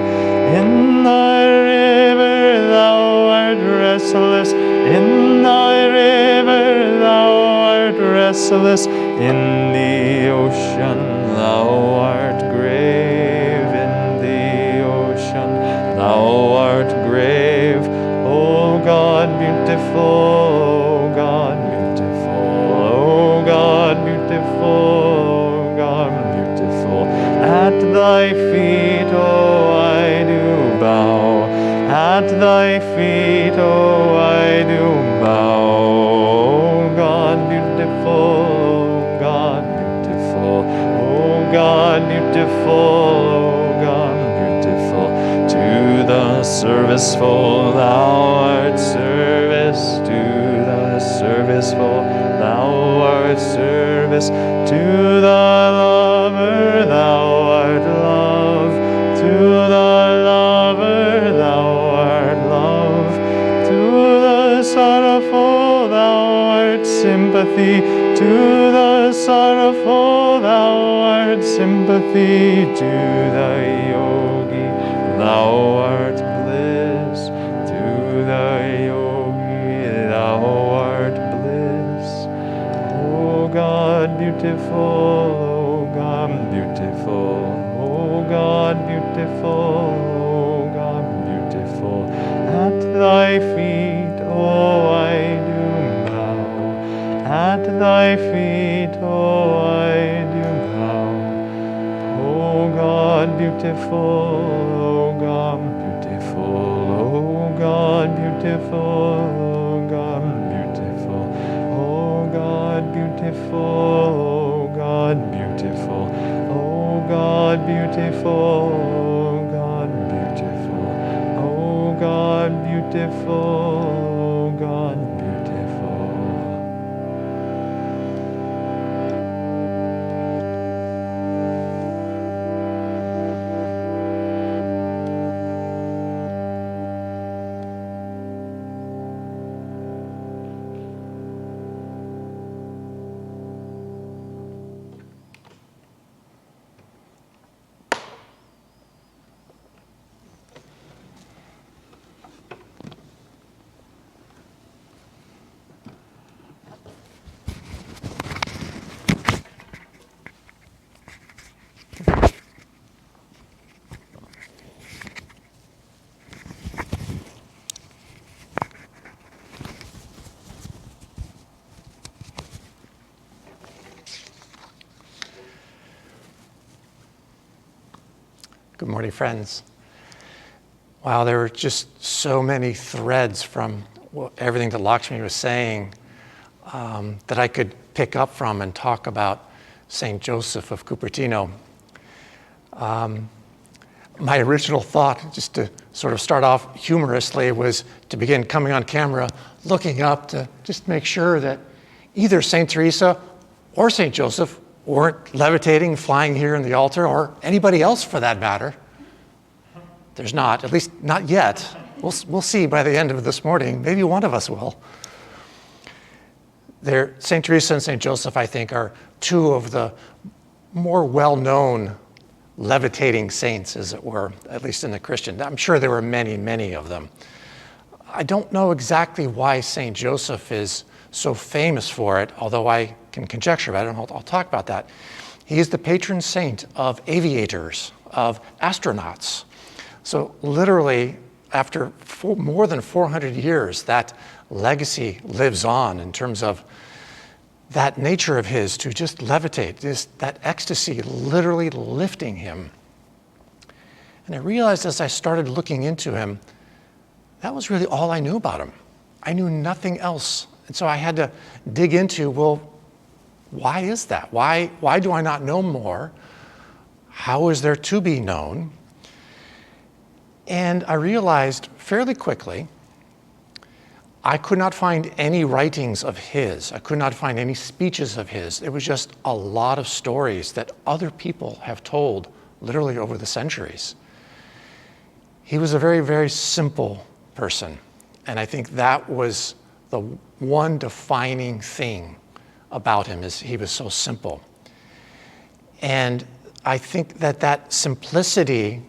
in the river thou art restless, in the river thou art restless, in the ocean thou art grave, in the ocean thou art grave. O God beautiful, O God beautiful, O God beautiful, O God beautiful. At thy feet, O I do bow, at thy feet, O I do bow. O God beautiful, O God beautiful, O God beautiful, O God beautiful. To the serviceful thou art service, to the serviceful thou art service, to the lover thou art love, to the lover thou art love, to the sorrowful thou art sympathy, to the sorrowful thou art sympathy, to the yogi thou art bliss, to the yogi thou art bliss. O God beautiful, O God beautiful, O God beautiful, O God beautiful. At thy feet, O I do bow, at thy feet, O I do bow. O God beautiful, O God beautiful, O God beautiful, O God beautiful, O God beautiful, O God beautiful, O God beautiful, O God beautiful, O God beautiful, O God beautiful. Good morning, friends. Wow, there were just so many threads from everything that Lakshmi was saying that I could pick up from and talk about St. Joseph of Cupertino. My original thought, just to sort of start off humorously, was to begin coming on camera, looking up to just make sure that either St. Teresa or St. Joseph weren't levitating, flying here in the altar, or anybody else for that matter. There's not, at least not yet. We'll see by the end of this morning. Maybe one of us will. St. Teresa and St. Joseph, I think, are two of the more well-known levitating saints, as it were, at least in the Christian. I'm sure there were many, many of them. I don't know exactly why St. Joseph is so famous for it, although I can conjecture about it, and I'll talk about that. He is the patron saint of aviators, of astronauts. So literally, after more than 400 years, that legacy lives on in terms of that nature of his to just levitate, that ecstasy literally lifting him. And I realized as I started looking into him, that was really all I knew about him. I knew nothing else. And so I had to dig into, well, why is that? Why do I not know more? How is there to be known? And I realized fairly quickly, I could not find any writings of his. I could not find any speeches of his. It was just a lot of stories that other people have told literally over the centuries. He was a very, very simple person. And I think that was the one defining thing about him, is he was so simple. And I think that simplicity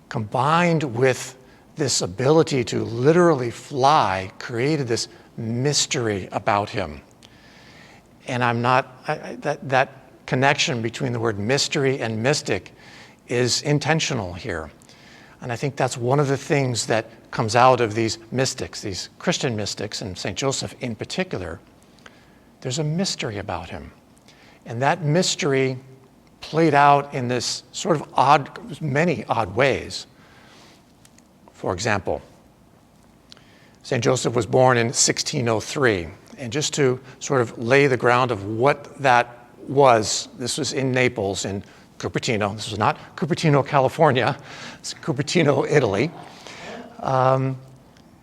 combined with this ability to literally fly created this mystery about him. And that connection between the word mystery and mystic is intentional here. And I think that's one of the things that comes out of these mystics, these Christian mystics, and St. Joseph in particular. There's a mystery about him. And that mystery played out in this sort of many odd ways. For example, St. Joseph was born in 1603. And just to sort of lay the ground of what that was, this was in Naples, in Cupertino. This was not Cupertino, California. It's Cupertino, Italy.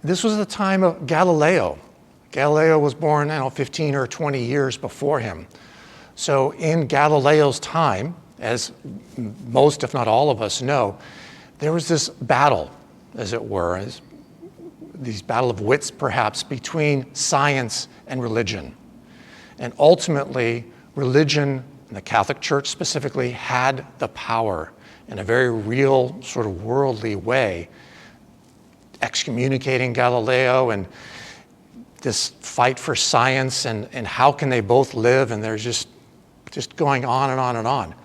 This was the time of Galileo. Galileo was born, 15 or 20 years before him. So in Galileo's time, as most, if not all of us know, there was this battle, as it were, these battle of wits perhaps, between science and religion. And ultimately, religion, and the Catholic Church specifically, had the power in a very real, sort of worldly way, excommunicating Galileo, and this fight for science, and how can they both live, and there's just going on and on and on.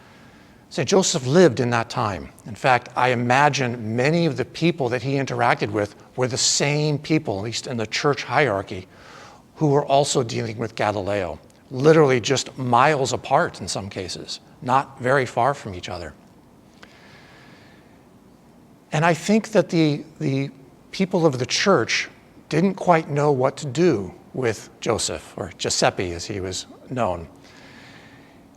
St. Joseph lived in that time. In fact, I imagine many of the people that he interacted with were the same people, at least in the church hierarchy, who were also dealing with Galileo, literally just miles apart in some cases, not very far from each other. And I think that the people of the church didn't quite know what to do with Joseph, or Giuseppe as he was known.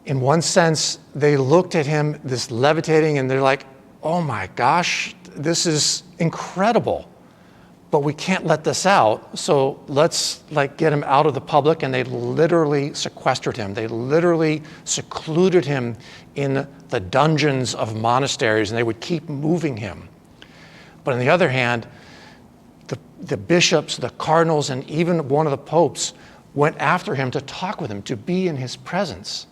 In one sense, they looked at him, this levitating, and they're like, oh my gosh, this is incredible, but we can't let this out, so let's get him out of the public. And they literally sequestered him. They literally secluded him in the dungeons of monasteries, and they would keep moving him. But on the other hand, the bishops, the cardinals, and even one of the popes went after him to talk with him, to be in his presence.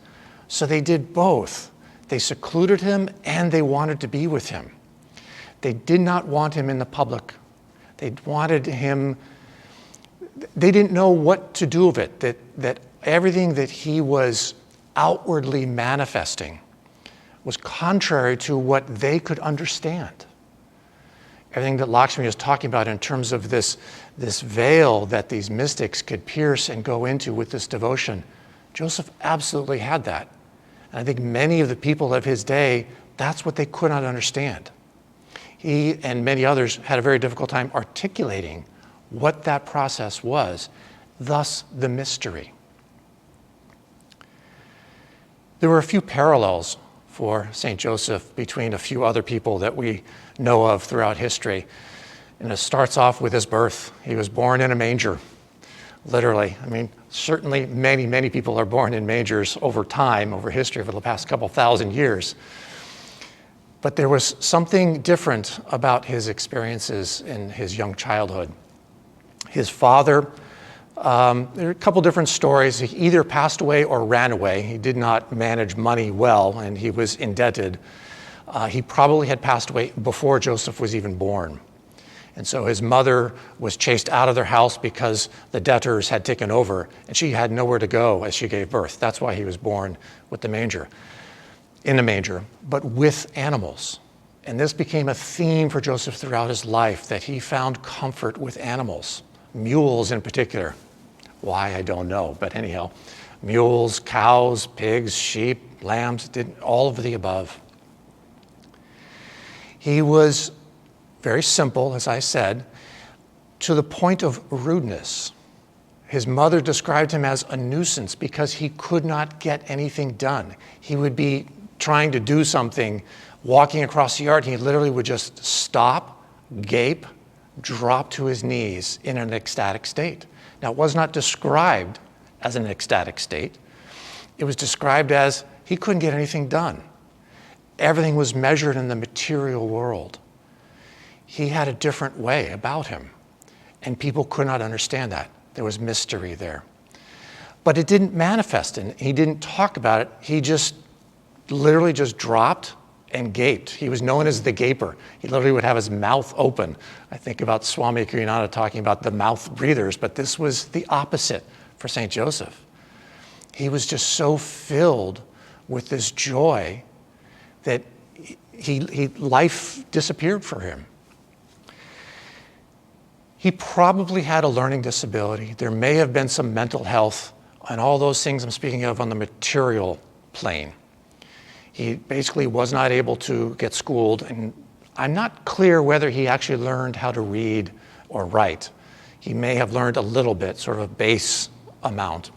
So they did both. They secluded him and they wanted to be with him. They did not want him in the public. They wanted him, they didn't know what to do with it, that everything that he was outwardly manifesting was contrary to what they could understand. Everything that Lakshmi was talking about in terms of this veil that these mystics could pierce and go into with this devotion, Joseph absolutely had that. And I think many of the people of his day, that's what they could not understand. He and many others had a very difficult time articulating what that process was, thus the mystery. There were a few parallels for St. Joseph between a few other people that we know of throughout history. And it starts off with his birth. He was born in a manger, literally. I mean, certainly many, many people are born in mangers over time, over history, over the past couple thousand years. But there was something different about his experiences in his young childhood. His father, there are a couple different stories. He either passed away or ran away. He did not manage money well, and he was indebted. He probably had passed away before Joseph was even born. And so his mother was chased out of their house because the debtors had taken over, and she had nowhere to go as she gave birth. That's why he was born with the manger, in a manger, but with animals. And this became a theme for Joseph throughout his life, that he found comfort with animals, mules in particular. Why, I don't know, but anyhow, mules, cows, pigs, sheep, lambs, all of the above. He was very simple, as I said, to the point of rudeness. His mother described him as a nuisance because he could not get anything done. He would be trying to do something, walking across the yard, and he literally would just stop, gape, drop to his knees in an ecstatic state. Now, it was not described as an ecstatic state. It was described as he couldn't get anything done. Everything was measured in the material world. He had a different way about him, and people could not understand that. There was mystery there. But it didn't manifest, and he didn't talk about it. He just literally just dropped and gaped. He was known as the gaper. He literally would have his mouth open. I think about Swami Kriyananda talking about the mouth breathers, but this was the opposite for St. Joseph. He was just so filled with this joy that life disappeared for him. He probably had a learning disability. There may have been some mental health, and all those things I'm speaking of on the material plane. He basically was not able to get schooled, and I'm not clear whether he actually learned how to read or write. He may have learned a little bit, sort of a base amount.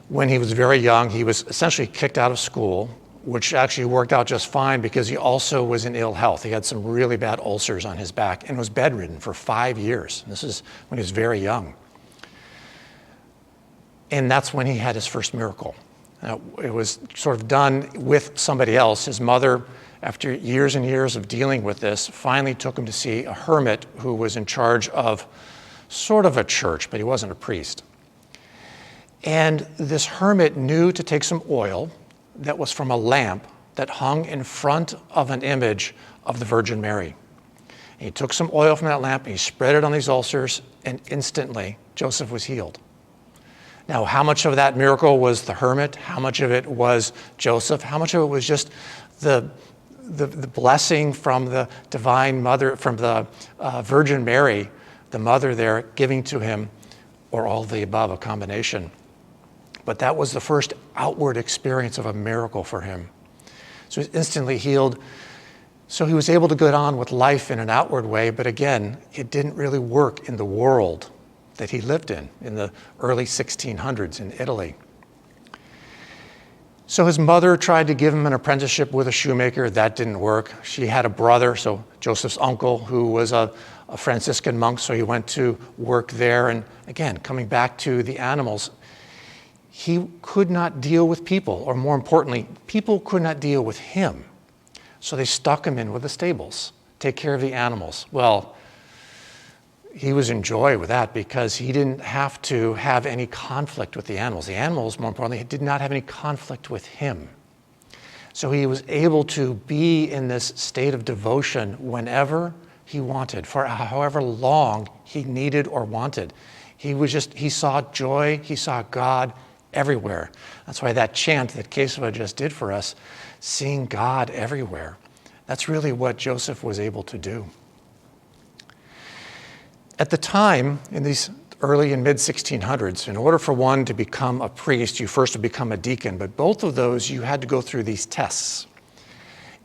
When he was very young, he was essentially kicked out of school, which actually worked out just fine because he also was in ill health. He had some really bad ulcers on his back and was bedridden for 5 years. This is when he was very young. And that's when he had his first miracle. Now, it was sort of done with somebody else. His mother, after years and years of dealing with this, finally took him to see a hermit who was in charge of sort of a church, but he wasn't a priest. And this hermit knew to take some oil that was from a lamp that hung in front of an image of the Virgin Mary. And he took some oil from that lamp and he spread it on these ulcers, and instantly Joseph was healed. Now, how much of that miracle was the hermit? How much of it was Joseph? How much of it was just the blessing from the Divine Mother, from the Virgin Mary, the mother there, giving to him, or all of the above, a combination? But that was the first outward experience of a miracle for him. So he was instantly healed. So he was able to get on with life in an outward way, but again, it didn't really work in the world that he lived in the early 1600s in Italy. So his mother tried to give him an apprenticeship with a shoemaker. That didn't work. She had a brother, so Joseph's uncle, who was a Franciscan monk, so he went to work there. And again, coming back to the animals, he could not deal with people, or more importantly, people could not deal with him. So they stuck him in with the stables, take care of the animals. Well, he was in joy with that because he didn't have to have any conflict with the animals. The animals, more importantly, did not have any conflict with him. So he was able to be in this state of devotion whenever he wanted, for however long he needed or wanted. He saw joy, he saw God everywhere. That's why that chant that Kesava just did for us, seeing God everywhere, that's really what Joseph was able to do. At the time, in these early and mid-1600s, in order for one to become a priest, you first would become a deacon, but both of those you had to go through these tests.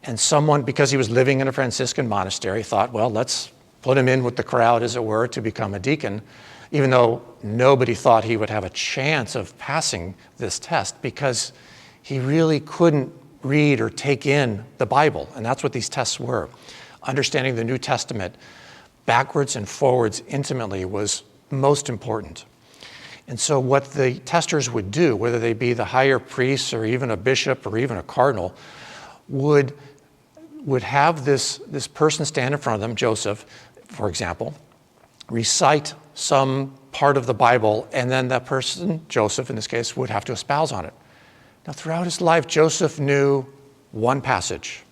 And someone, because he was living in a Franciscan monastery, thought, well, let's put him in with the crowd, as it were, to become a deacon, even though nobody thought he would have a chance of passing this test because he really couldn't read or take in the Bible. And that's what these tests were. Understanding the New Testament backwards and forwards intimately was most important. And so what the testers would do, whether they be the higher priests or even a bishop or even a cardinal, would have this person stand in front of them, Joseph, for example, recite some part of the Bible, and then that person, Joseph in this case, would have to espouse on it. Now, throughout his life, Joseph knew one passage.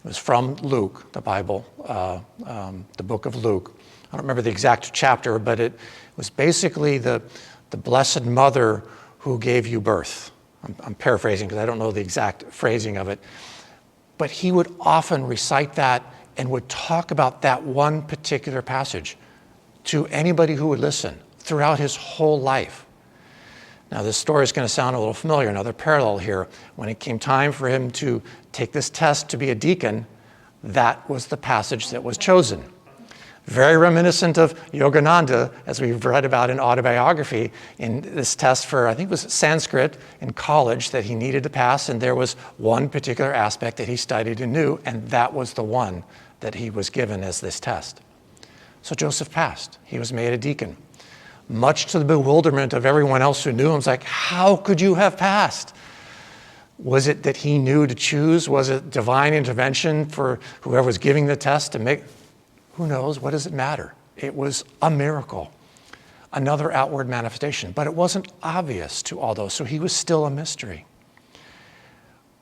It was from Luke, the Bible, the book of Luke. I don't remember the exact chapter, but it was basically the Blessed Mother who gave you birth. I'm paraphrasing because I don't know the exact phrasing of it. But he would often recite that and would talk about that one particular passage to anybody who would listen throughout his whole life. Now, this story is going to sound a little familiar, another parallel here. When it came time for him to take this test to be a deacon, that was the passage that was chosen. Very reminiscent of Yogananda, as we've read about in autobiography, in this test for, I think it was Sanskrit in college that he needed to pass, and there was one particular aspect that he studied and knew, and that was the one that he was given as this test. So Joseph passed. He was made a deacon. Much to the bewilderment of everyone else who knew him, it's like, how could you have passed? Was it that he knew to choose? Was it divine intervention for whoever was giving the test to make? Who knows? What does it matter? It was a miracle, another outward manifestation, but it wasn't obvious to all those, so he was still a mystery.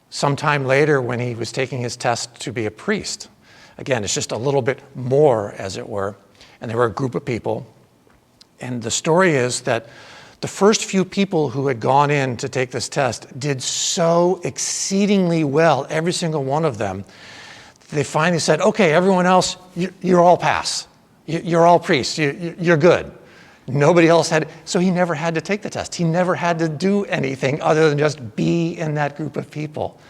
Sometime later, when he was taking his test to be a priest, again, it's just a little bit more, as it were, and there were a group of people, and the story is that the first few people who had gone in to take this test did so exceedingly well, every single one of them. They finally said, okay, everyone else, you're all pass. You're all priests. You're good. Nobody else had, so he never had to take the test. He never had to do anything other than just be in that group of people.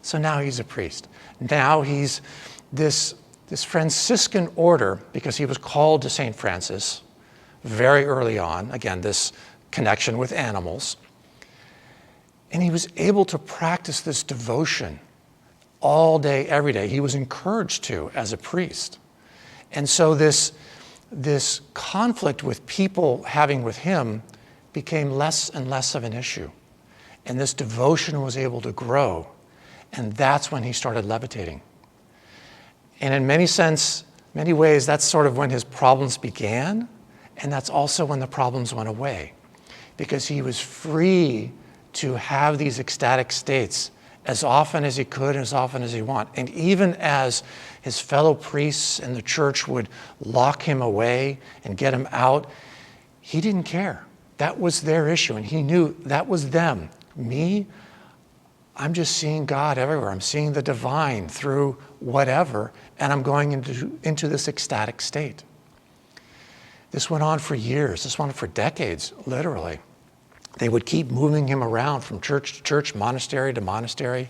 So now he's a priest. Now he's this Franciscan order, because he was called to St. Francis very early on. Again, this connection with animals. And he was able to practice this devotion all day, every day. He was encouraged to as a priest. And so this conflict with people having with him became less and less of an issue. And this devotion was able to grow. And that's when he started levitating. And in many ways, that's sort of when his problems began. And that's also when the problems went away. Because he was free to have these ecstatic states as often as he could and as often as he wanted. And even as his fellow priests in the church would lock him away and get him out, he didn't care. That was their issue, and he knew that was them. Me, I'm just seeing God everywhere. I'm seeing the divine through whatever, and I'm going into this ecstatic state. This went on for years. This went on for decades, literally. They would keep moving him around from church to church, monastery to monastery.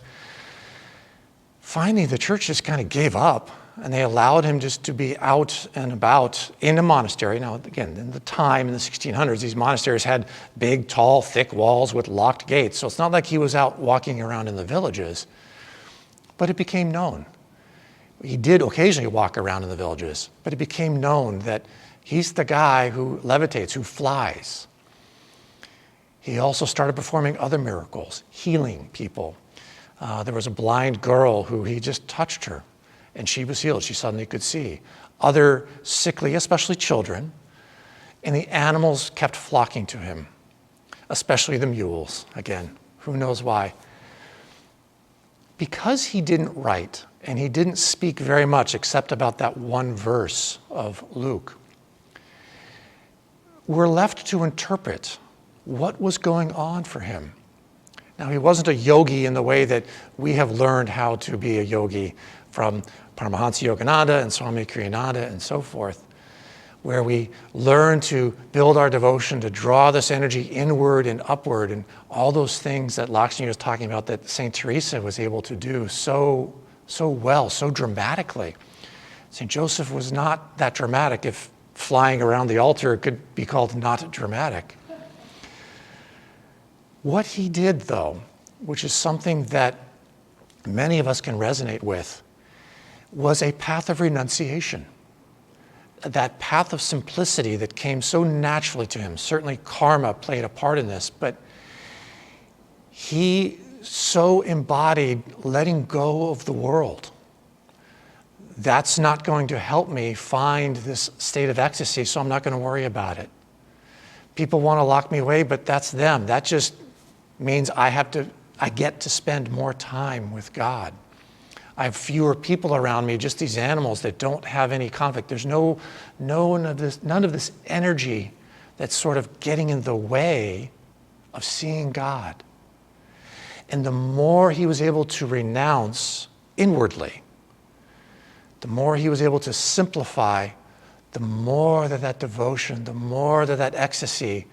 Finally, the church just kind of gave up, and they allowed him just to be out and about in a monastery. Now, again, in the time, in the 1600s, these monasteries had big, tall, thick walls with locked gates. So it's not like he was out walking around in the villages, but it became known. He did occasionally walk around in the villages, but it became known that he's the guy who levitates, who flies. He also started performing other miracles, healing people. There was a blind girl who he just touched her, and she was healed. She suddenly could see. Other sickly, especially children, and the animals kept flocking to him, especially the mules. Again, who knows why? Because he didn't write, and he didn't speak very much except about that one verse of Luke, we're left to interpret what was going on for him. Now, he wasn't a yogi in the way that we have learned how to be a yogi from Paramhansa Yogananda and Swami Kriyananda and so forth, where we learn to build our devotion, to draw this energy inward and upward, and all those things that Lakshmi was talking about that St. Teresa was able to do so so well, so dramatically. St. Joseph was not that dramatic. If flying around the altar could be called not dramatic. What he did, though, which is something that many of us can resonate with, was a path of renunciation. That path of simplicity that came so naturally to him. Certainly karma played a part in this, but he so embodied letting go of the world. That's not going to help me find this state of ecstasy, so I'm not going to worry about it. People want to lock me away, but that's them. That just means I get to spend more time with God. I have fewer people around me, just these animals that don't have any conflict. There's none of this energy that's sort of getting in the way of seeing God. And the more he was able to renounce inwardly, the more he was able to simplify, the more that devotion, the more that ecstasy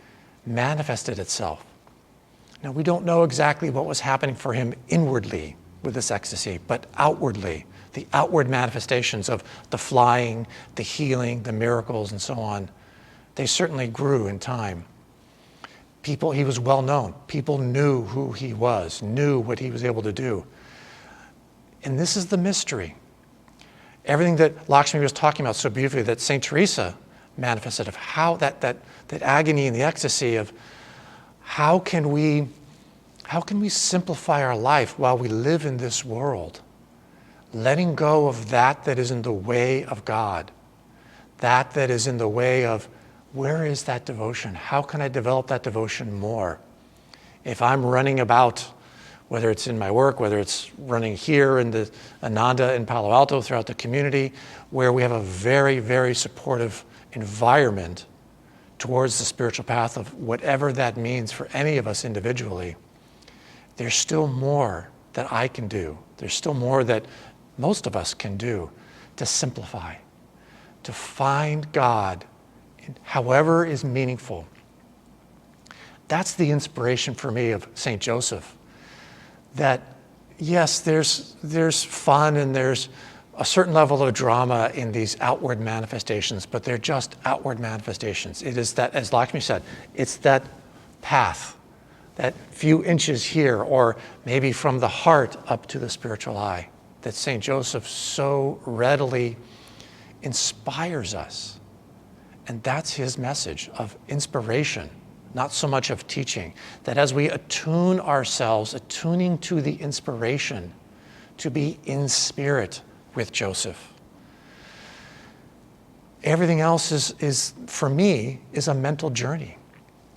manifested itself. Now, we don't know exactly what was happening for him inwardly with this ecstasy, but outwardly, the outward manifestations of the flying, the healing, the miracles, and so on, they certainly grew in time. He was well known. People knew who he was, knew what he was able to do. And this is the mystery. Everything that Lakshmi was talking about so beautifully, that St. Teresa manifested, of how that agony and the ecstasy of how can we simplify our life while we live in this world, letting go of that is in the way of God, that is in the way of where is that devotion? How can I develop that devotion more? If I'm running about, whether it's in my work, whether it's running here in the Ananda in Palo Alto throughout the community, where we have a very, very supportive environment towards the spiritual path of whatever that means for any of us individually, there's still more that I can do. There's still more that most of us can do to simplify, to find God in however is meaningful. That's the inspiration for me of St. Joseph. That yes, there's fun and there's a certain level of drama in these outward manifestations, but they're just outward manifestations. It is that, as Lakshmi said, it's that path, that few inches here, or maybe from the heart up to the spiritual eye, that St. Joseph so readily inspires us. And that's his message of inspiration, not so much of teaching. That as we attune ourselves, attuning to the inspiration, to be in spirit with Joseph. Everything else is for me, is a mental journey.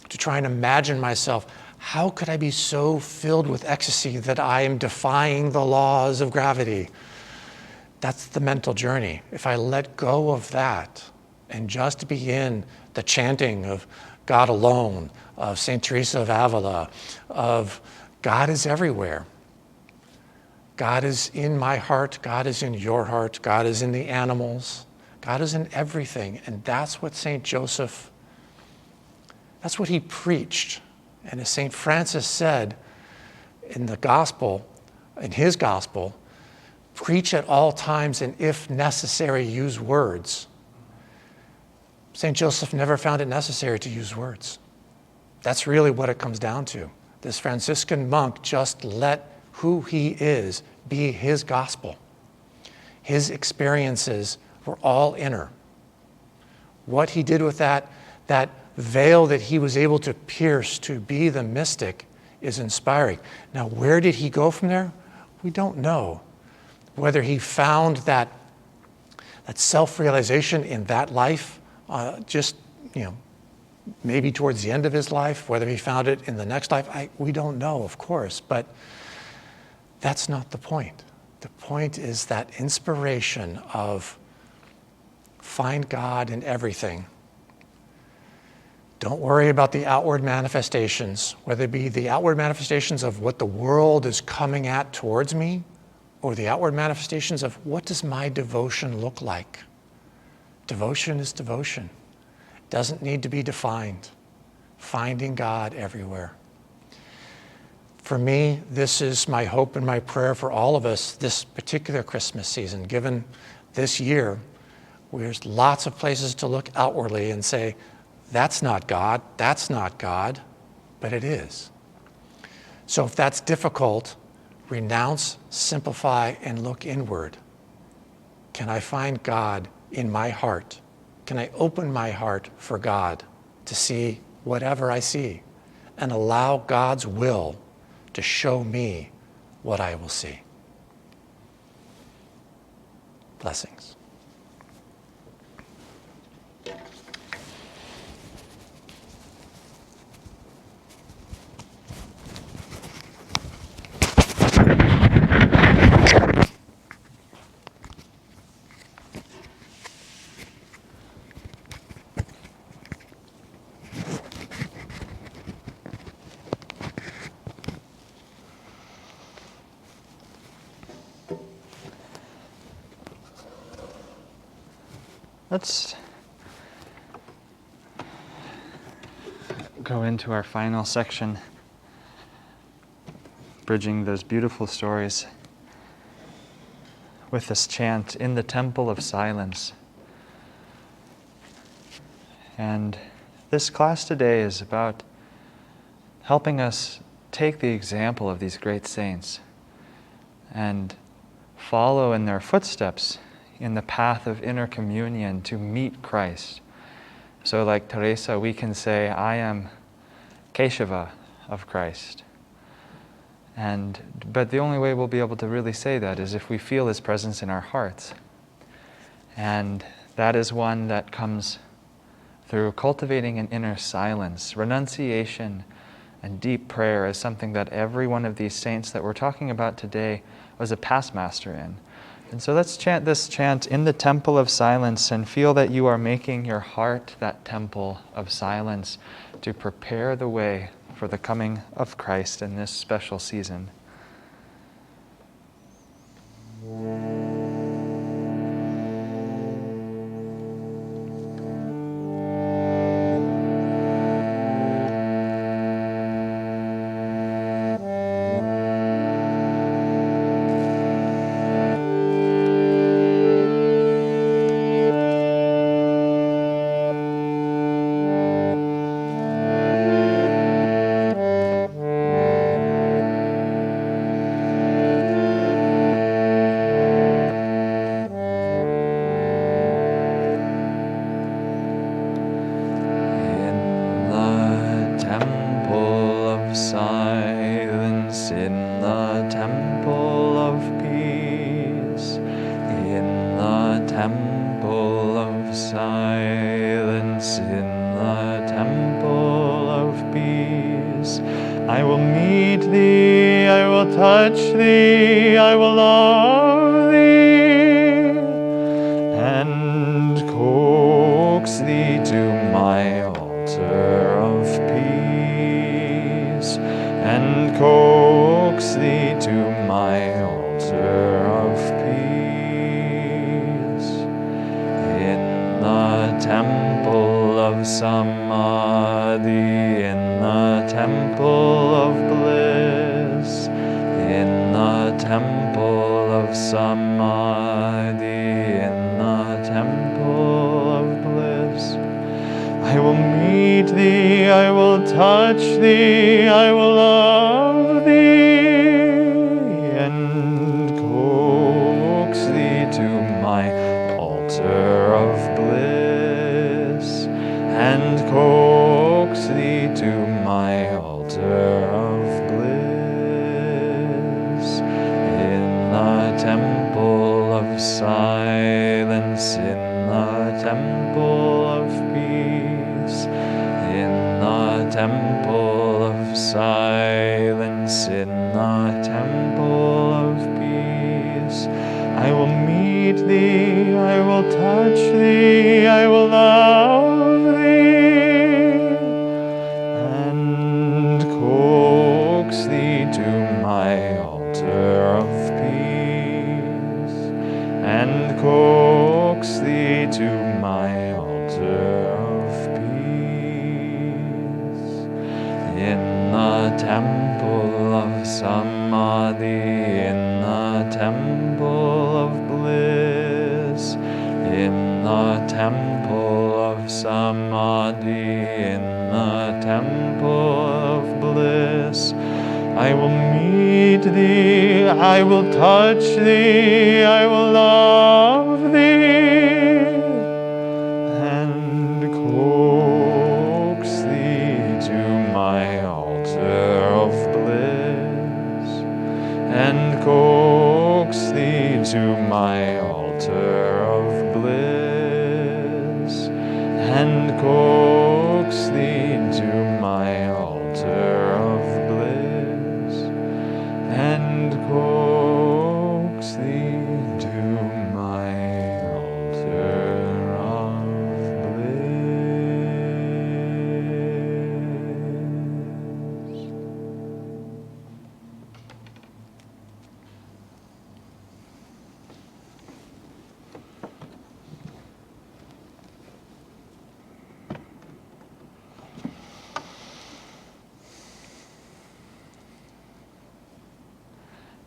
To try and imagine myself, how could I be so filled with ecstasy that I am defying the laws of gravity? That's the mental journey. If I let go of that and just be in the chanting of God alone, of St. Teresa of Avila, of God is everywhere. God is in my heart, God is in your heart, God is in the animals, God is in everything. And that's what St. Joseph, that's what he preached. And as St. Francis said in the gospel, in his gospel, preach at all times and if necessary, use words. St. Joseph never found it necessary to use words. That's really what it comes down to. This Franciscan monk just let who he is be his gospel. His experiences were all inner. What he did with that veil that he was able to pierce to be the mystic is inspiring. Now, where did he go from there? We don't know. Whether he found that self-realization in that life, maybe towards the end of his life, whether he found it in the next life, we don't know, of course, but that's not the point. The point is that inspiration of find God in everything. Don't worry about the outward manifestations, whether it be the outward manifestations of what the world is coming at towards me, or the outward manifestations of what does my devotion look like. Devotion is devotion. It doesn't need to be defined. Finding God everywhere. For me, this is my hope and my prayer for all of us this particular Christmas season, given this year, where there's lots of places to look outwardly and say, that's not God, but it is. So if that's difficult, renounce, simplify, and look inward. Can I find God in my heart? Can I open my heart for God to see whatever I see and allow God's will to show me what I will see? Blessings. Let's go into our final section, bridging those beautiful stories with this chant, "In the Temple of Silence." And this class today is about helping us take the example of these great saints and follow in their footsteps in the path of inner communion to meet Christ. So like Teresa, we can say, I am Keshava of Christ. But the only way we'll be able to really say that is if we feel His presence in our hearts. And that is one that comes through cultivating an inner silence. Renunciation and deep prayer is something that every one of these saints that we're talking about today was a past master in. And so let's chant this chant, "In the Temple of Silence," and feel that you are making your heart that temple of silence to prepare the way for the coming of Christ in this special season. I will meet thee, I will touch thee, I will love thee, and coax thee to my altar of peace, and coax thee to my altar of peace. In the temple of Samadhi, in the temple of bliss, in the temple of Samadhi, in the temple of bliss, I will meet thee, I will touch thee, I will love thee, and coax thee to my altar of bliss, and coax thee to my altar of bliss. In the temple of silence, in the temple of peace, in the temple of silence, samadhi in the temple of bliss, in the temple of samadhi, in the temple of bliss. I will meet thee, I will touch thee, I will love thee, and coax thee to my altar of bliss, and coax thee to my altar of bliss, and coax thee to my altar of bliss, and coax thee to my altar of bliss.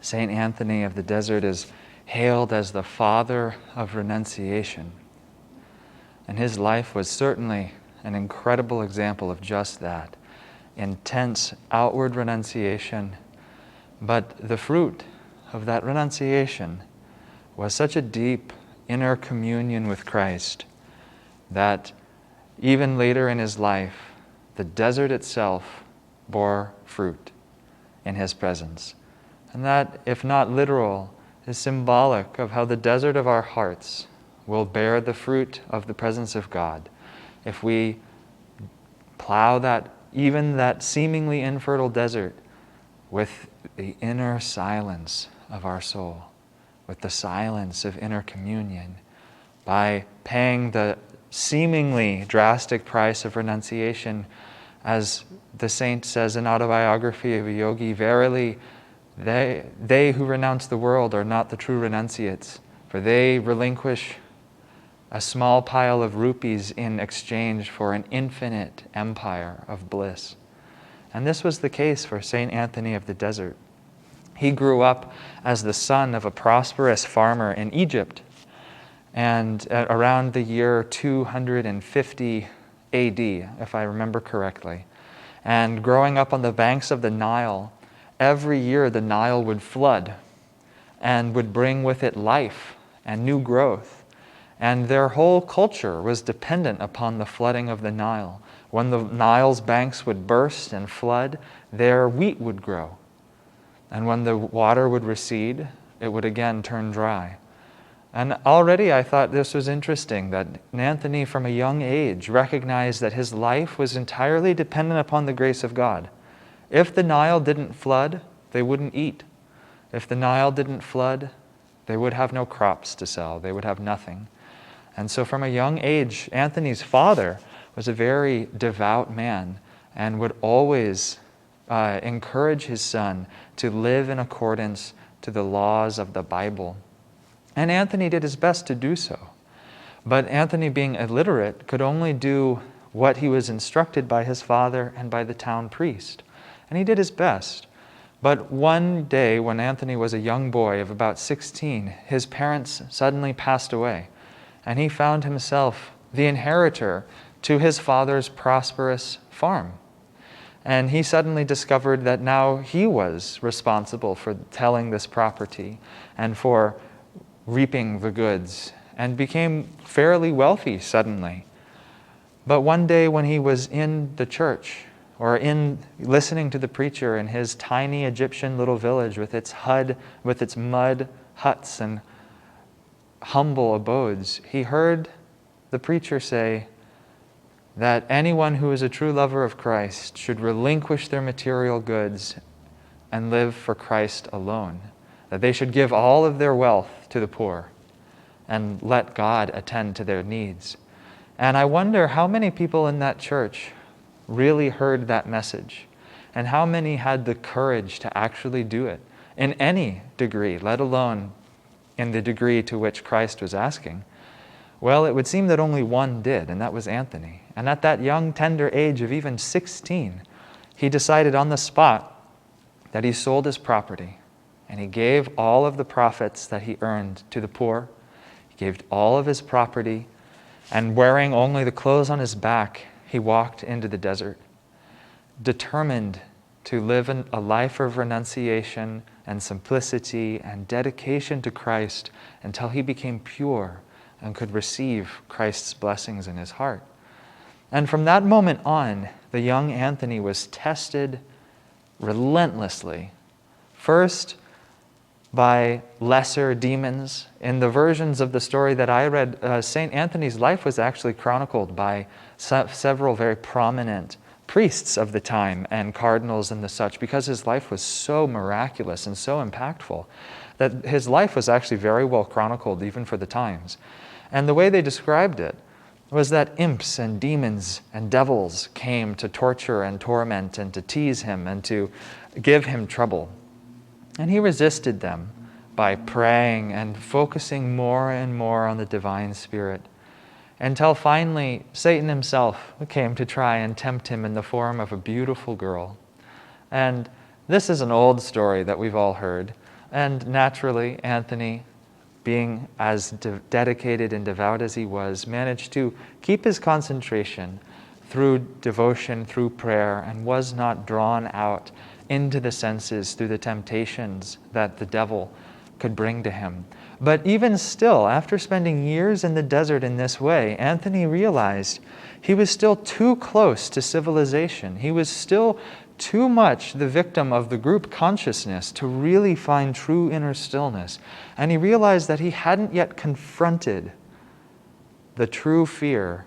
Saint Anthony of the Desert is hailed as the father of renunciation. And his life was certainly an incredible example of just that. Intense outward renunciation, but the fruit of that renunciation was such a deep inner communion with Christ that even later in his life, the desert itself bore fruit in his presence. And that, if not literal, is symbolic of how the desert of our hearts will bear the fruit of the presence of God if we plow that, even that seemingly infertile desert, with the inner silence of our soul, with the silence of inner communion, by paying the seemingly drastic price of renunciation. As the saint says in Autobiography of a Yogi, verily, they who renounce the world are not the true renunciates, for they relinquish a small pile of rupees in exchange for an infinite empire of bliss. And this was the case for Saint Anthony of the Desert. He grew up as the son of a prosperous farmer in Egypt, and around the year 250 AD, if I remember correctly. And growing up on the banks of the Nile, every year the Nile would flood and would bring with it life and new growth. And their whole culture was dependent upon the flooding of the Nile. When the Nile's banks would burst and flood, their wheat would grow. And when the water would recede, it would again turn dry. And already I thought this was interesting, that Anthony from a young age recognized that his life was entirely dependent upon the grace of God. If the Nile didn't flood, they wouldn't eat. If the Nile didn't flood, they would have no crops to sell. They would have nothing. And so from a young age, Anthony's father was a very devout man and would always encourage his son to live in accordance to the laws of the Bible. And Anthony did his best to do so. But Anthony, being illiterate, could only do what he was instructed by his father and by the town priest. And he did his best. But one day, when Anthony was a young boy of about 16, his parents suddenly passed away. And he found himself the inheritor to his father's prosperous farm. And he suddenly discovered that now he was responsible for telling this property and for reaping the goods, and became fairly wealthy suddenly. But one day when he was in the church, or in listening to the preacher in his tiny Egyptian little village with its mud huts and humble abodes, he heard the preacher say that anyone who is a true lover of Christ should relinquish their material goods and live for Christ alone. That they should give all of their wealth to the poor and let God attend to their needs. And I wonder how many people in that church really heard that message, and how many had the courage to actually do it in any degree, let alone in the degree to which Christ was asking. Well, it would seem that only one did, and that was Anthony. And at that young, tender age of even 16, he decided on the spot that he sold his property and he gave all of the profits that he earned to the poor. He gave all of his property, and wearing only the clothes on his back, he walked into the desert, determined to live a life of renunciation and simplicity and dedication to Christ until he became pure and could receive Christ's blessings in his heart. And from that moment on, the young Anthony was tested relentlessly. First, by lesser demons. In the versions of the story that I read, St. Anthony's life was actually chronicled by several very prominent priests of the time and cardinals and the such, because his life was so miraculous and so impactful that his life was actually very well chronicled even for the times. And the way they described it was that imps and demons and devils came to torture and torment and to tease him and to give him trouble. And he resisted them by praying and focusing more and more on the divine spirit, until finally Satan himself came to try and tempt him in the form of a beautiful girl. And this is an old story that we've all heard. And naturally, Anthony, being as dedicated and devout as he was, managed to keep his concentration through devotion, through prayer, and was not drawn out into the senses through the temptations that the devil could bring to him. But even still, after spending years in the desert in this way, Anthony realized he was still too close to civilization. He was still too much the victim of the group consciousness to really find true inner stillness. And he realized that he hadn't yet confronted the true fear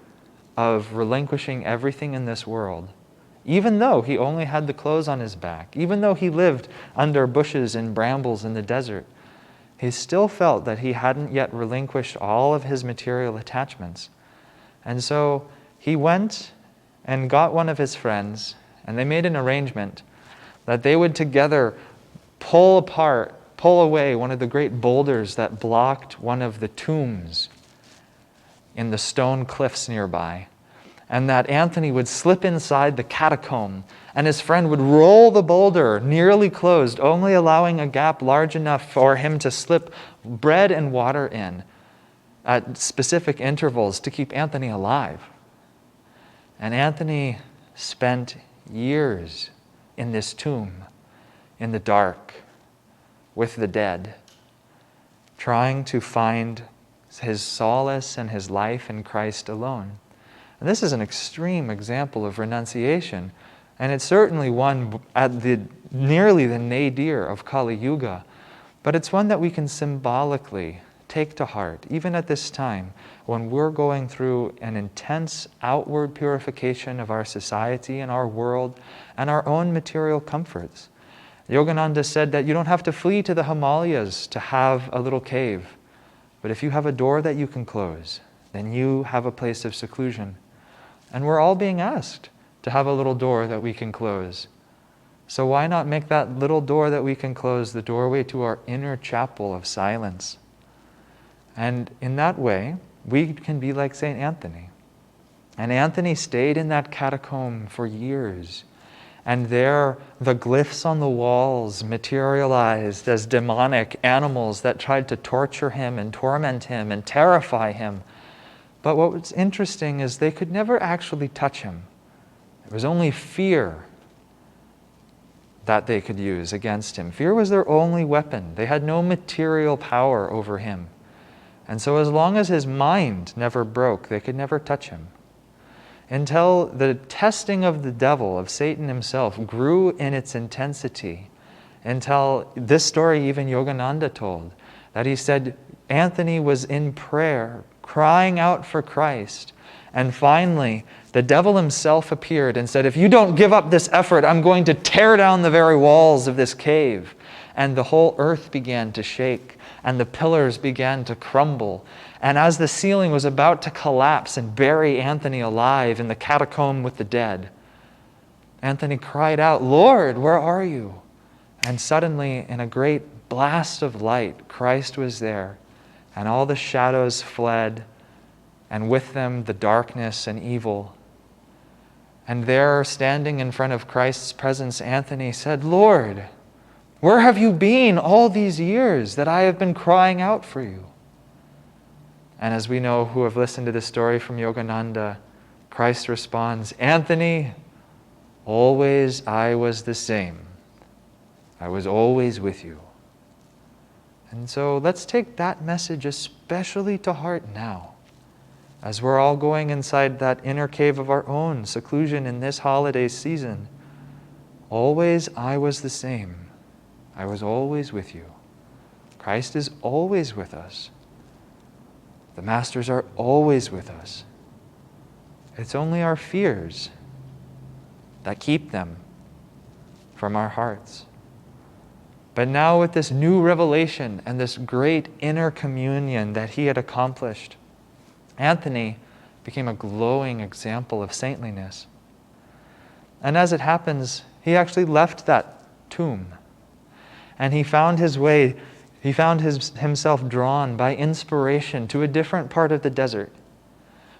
of relinquishing everything in this world. Even though he only had the clothes on his back, even though he lived under bushes and brambles in the desert, he still felt that he hadn't yet relinquished all of his material attachments. And so he went and got one of his friends, and they made an arrangement that they would together pull away one of the great boulders that blocked one of the tombs in the stone cliffs nearby. And that Anthony would slip inside the catacomb, and his friend would roll the boulder nearly closed, only allowing a gap large enough for him to slip bread and water in at specific intervals to keep Anthony alive. And Anthony spent years in this tomb, in the dark, with the dead, trying to find his solace and his life in Christ alone. And this is an extreme example of renunciation, and it's certainly one at nearly the nadir of Kali Yuga, but it's one that we can symbolically take to heart, even at this time, when we're going through an intense outward purification of our society and our world and our own material comforts. Yogananda said that you don't have to flee to the Himalayas to have a little cave, but if you have a door that you can close, then you have a place of seclusion. And we're all being asked to have a little door that we can close. So why not make that little door that we can close the doorway to our inner chapel of silence? And in that way, we can be like St. Anthony. And Anthony stayed in that catacomb for years. And there, the glyphs on the walls materialized as demonic animals that tried to torture him and torment him and terrify him. But what was interesting is they could never actually touch him. It was only fear that they could use against him. Fear was their only weapon. They had no material power over him. And so as long as his mind never broke, they could never touch him. Until the testing of the devil, of Satan himself, grew in its intensity. Until this story even Yogananda told, that he said Anthony was in prayer, crying out for Christ. And finally, the devil himself appeared and said, if you don't give up this effort, I'm going to tear down the very walls of this cave. And the whole earth began to shake, and the pillars began to crumble. And as the ceiling was about to collapse and bury Anthony alive in the catacomb with the dead, Anthony cried out, Lord, where are you? And suddenly, in a great blast of light, Christ was there, and all the shadows fled, and with them the darkness and evil. And there, standing in front of Christ's presence, Anthony said, Lord, Where have you been all these years that I have been crying out for you? And as we know who have listened to this story from Yogananda, Christ responds, Anthony, always I was the same. I was always with you. And so let's take that message especially to heart now, as we're all going inside that inner cave of our own seclusion in this holiday season. Always I was the same. I was always with you. Christ is always with us. The masters are always with us. It's only our fears that keep them from our hearts. But now with this new revelation and this great inner communion that he had accomplished, Anthony became a glowing example of saintliness. And as it happens, he actually left that tomb. And he found his way, he found himself drawn by inspiration to a different part of the desert,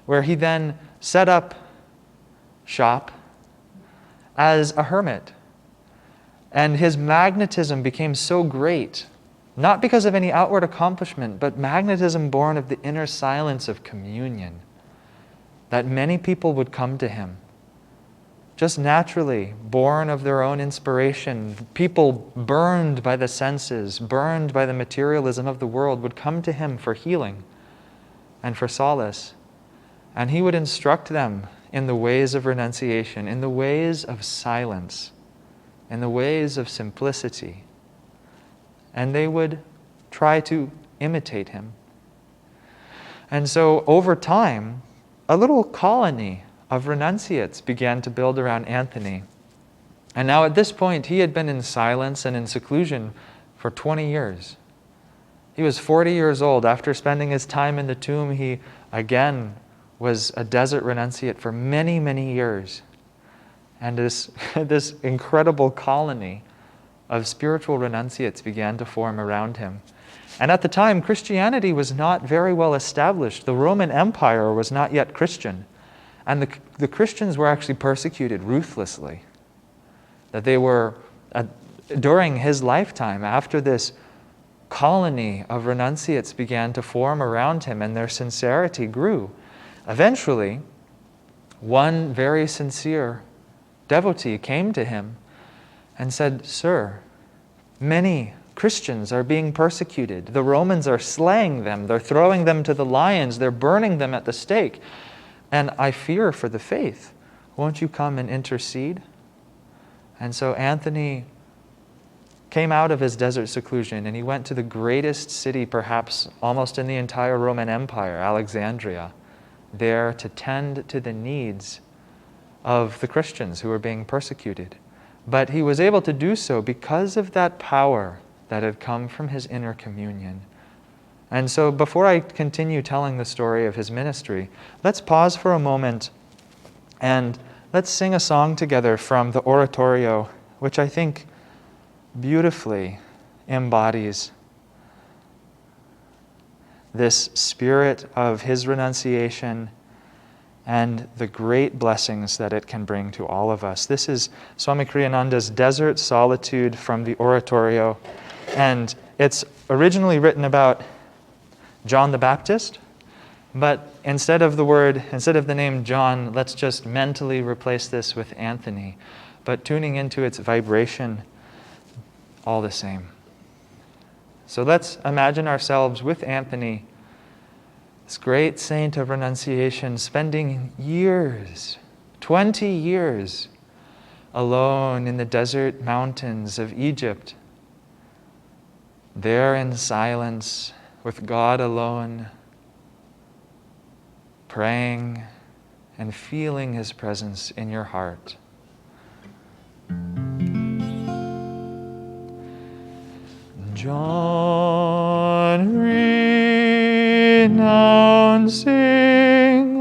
where he then set up shop as a hermit. And his magnetism became so great, not because of any outward accomplishment, but magnetism born of the inner silence of communion, that many people would come to him. Just naturally, born of their own inspiration, people burned by the senses, burned by the materialism of the world, would come to him for healing and for solace. And he would instruct them in the ways of renunciation, in the ways of silence, in the ways of simplicity. And they would try to imitate him. And so over time, a little colony of renunciates began to build around Anthony. And now at this point, he had been in silence and in seclusion for 20 years. He was 40 years old. After spending his time in the tomb, he again was a desert renunciate for many, many years. And this incredible colony of spiritual renunciates began to form around him. And at the time, Christianity was not very well established. The Roman Empire was not yet Christian. And the Christians were actually persecuted ruthlessly. That they were, during his lifetime, after this colony of renunciates began to form around him and their sincerity grew, eventually, one very sincere devotee came to him and said, "Sir, many Christians are being persecuted. The Romans are slaying them. They're throwing them to the lions. They're burning them at the stake. And I fear for the faith. Won't you come and intercede?" And so Anthony came out of his desert seclusion and he went to the greatest city perhaps almost in the entire Roman Empire, Alexandria, there to tend to the needs of the Christians who were being persecuted. But he was able to do so because of that power that had come from his inner communion. And so before I continue telling the story of his ministry, let's pause for a moment and let's sing a song together from the oratorio, which I think beautifully embodies this spirit of his renunciation and the great blessings that it can bring to all of us. This is Swami Kriyananda's Desert Solitude from the oratorio, and it's originally written about John the Baptist, but instead of the name John, let's just mentally replace this with Anthony, but tuning into its vibration all the same. So let's imagine ourselves with Anthony, this great saint of renunciation, spending years, 20 years, alone in the desert mountains of Egypt, there in silence, with God alone, praying and feeling His presence in your heart. John renouncing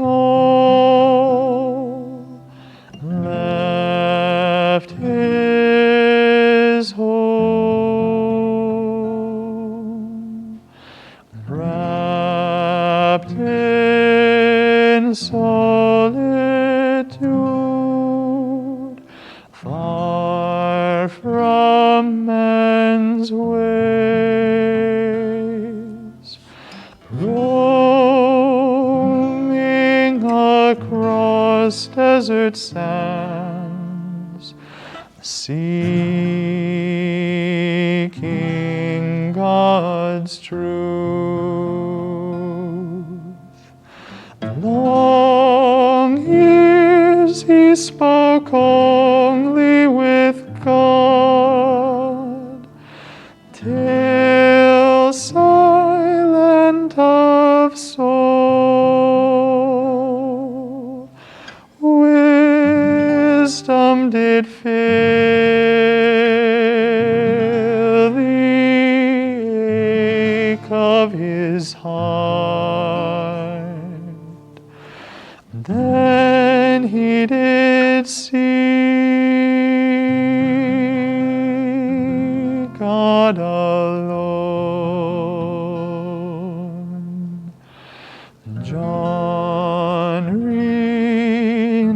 all, left his home, wrapped in solitude, far from men man's ways, roaming across desert sands, seeking God's truth. Long years he spoke only with God, till silent of soul, wisdom did fill the ache of his heart. Then he did see God alone. John, renouncing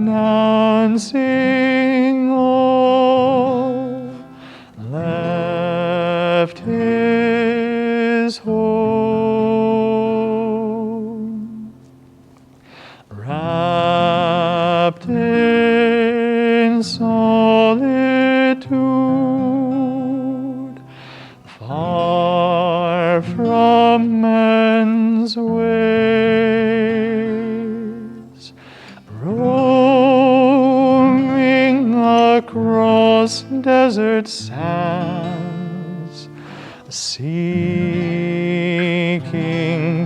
all, left his home, wrapped in solitude, far from men's ways, roaming across desert sands, seeking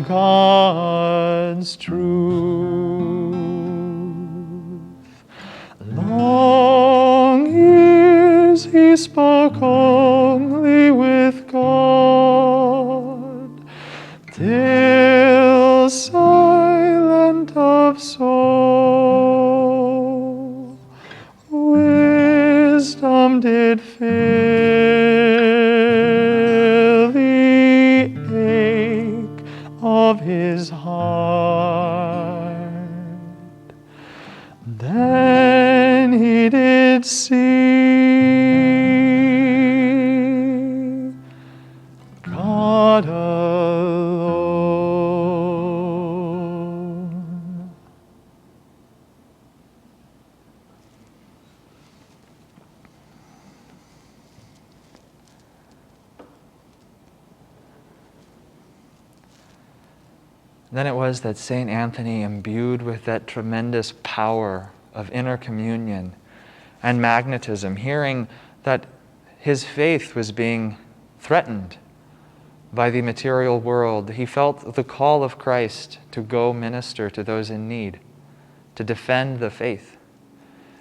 God's truth. Long years he spoke only with God, till silent of soul, wisdom did fill the ache of his heart. Then he did see God alone. Then it was that St. Anthony, imbued with that tremendous power of inner communion and magnetism, hearing that his faith was being threatened by the material world, he felt the call of Christ to go minister to those in need, to defend the faith.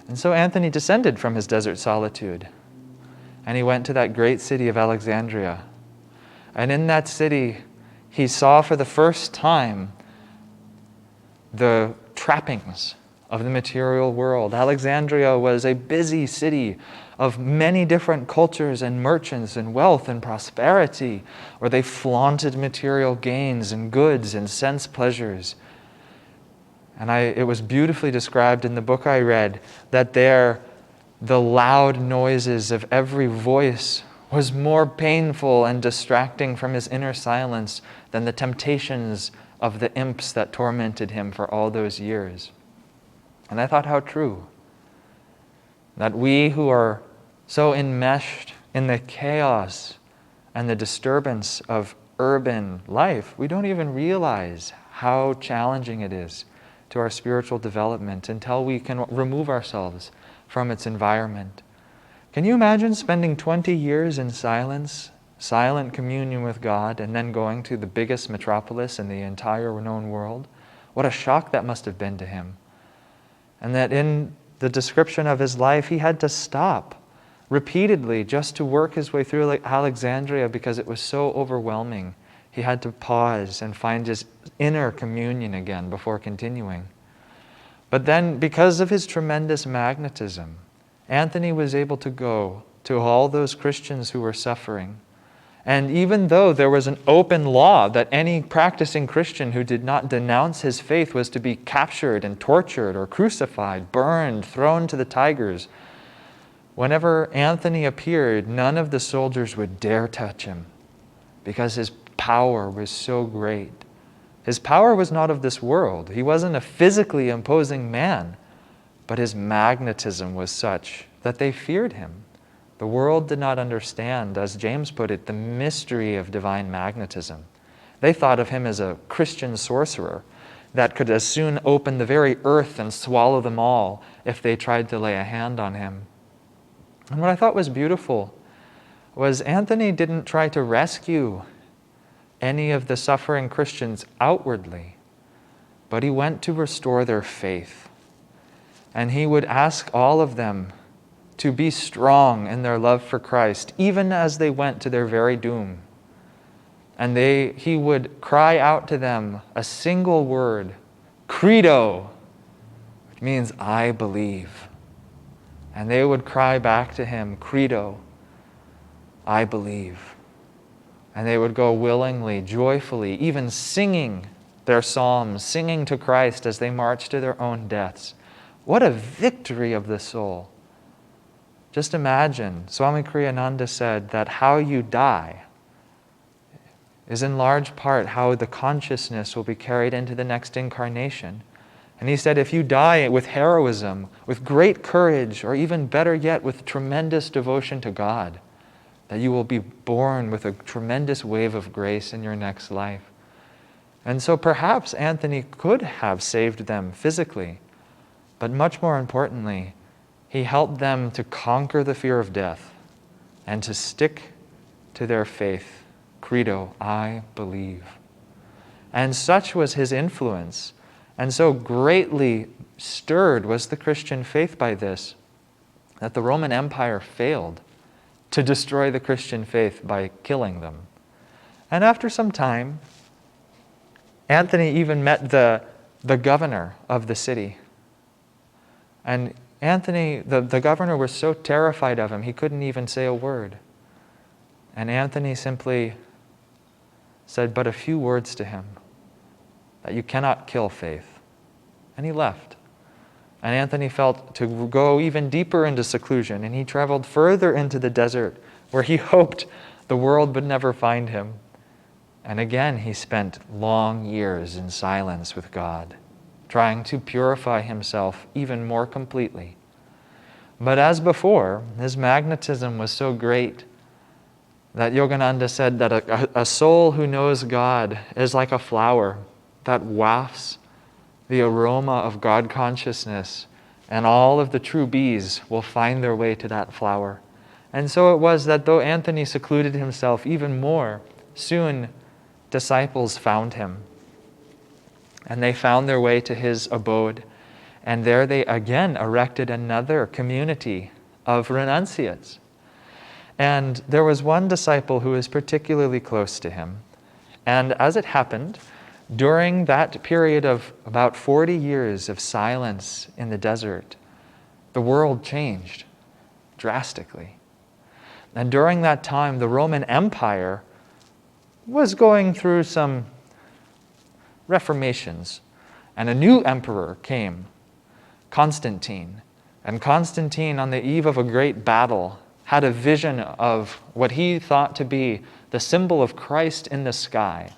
And so Anthony descended from his desert solitude, and he went to that great city of Alexandria. And in that city, he saw for the first time the trappings of the material world. Alexandria was a busy city of many different cultures and merchants and wealth and prosperity, where they flaunted material gains and goods and sense pleasures. And it was beautifully described in the book I read that there the loud noises of every voice was more painful and distracting from his inner silence than the temptations of the imps that tormented him for all those years. And I thought how true, that we who are so enmeshed in the chaos and the disturbance of urban life, we don't even realize how challenging it is to our spiritual development until we can remove ourselves from its environment. Can you imagine spending 20 years in silence, silent communion with God, and then going to the biggest metropolis in the entire known world? What a shock that must have been to him. And that in the description of his life, he had to stop repeatedly just to work his way through Alexandria because it was so overwhelming. He had to pause and find his inner communion again before continuing. But then, because of his tremendous magnetism, Anthony was able to go to all those Christians who were suffering. And even though there was an open law that any practicing Christian who did not denounce his faith was to be captured and tortured or crucified, burned, thrown to the tigers, whenever Anthony appeared, none of the soldiers would dare touch him because his power was so great. His power was not of this world. He wasn't a physically imposing man, but his magnetism was such that they feared him. The world did not understand, as James put it, the mystery of divine magnetism. They thought of him as a Christian sorcerer that could as soon open the very earth and swallow them all if they tried to lay a hand on him. And what I thought was beautiful was Anthony didn't try to rescue any of the suffering Christians outwardly, but he went to restore their faith. And he would ask all of them to be strong in their love for Christ, even as they went to their very doom. And he would cry out to them a single word, credo, which means I believe. And they would cry back to him, credo, I believe. And they would go willingly, joyfully, even singing their psalms, singing to Christ as they marched to their own deaths. What a victory of the soul. Just imagine, Swami Kriyananda said that how you die is in large part how the consciousness will be carried into the next incarnation. And he said if you die with heroism, with great courage, or even better yet, with tremendous devotion to God, that you will be born with a tremendous wave of grace in your next life. And so perhaps Anthony could have saved them physically, but much more importantly, he helped them to conquer the fear of death and to stick to their faith. Credo, I believe. And such was his influence, and so greatly stirred was the Christian faith by this, that the Roman Empire failed to destroy the Christian faith by killing them. And after some time, Anthony even met the governor of the city. And Anthony, the governor was so terrified of him, he couldn't even say a word. And Anthony simply said but a few words to him, that you cannot kill faith. And he left. And Anthony felt to go even deeper into seclusion, and he traveled further into the desert where he hoped the world would never find him. And again, he spent long years in silence with God, trying to purify himself even more completely. But as before, his magnetism was so great that Yogananda said that a soul who knows God is like a flower that wafts the aroma of God consciousness, and all of the true bees will find their way to that flower. And so it was that though Anthony secluded himself even more, soon disciples found him. And they found their way to his abode. And there they again erected another community of renunciates. And there was one disciple who was particularly close to him. And as it happened, during that period of about 40 years of silence in the desert, the world changed drastically. And during that time, the Roman Empire was going through some reformations. And a new emperor came, Constantine. And Constantine, on the eve of a great battle, had a vision of what he thought to be the symbol of Christ in the sky,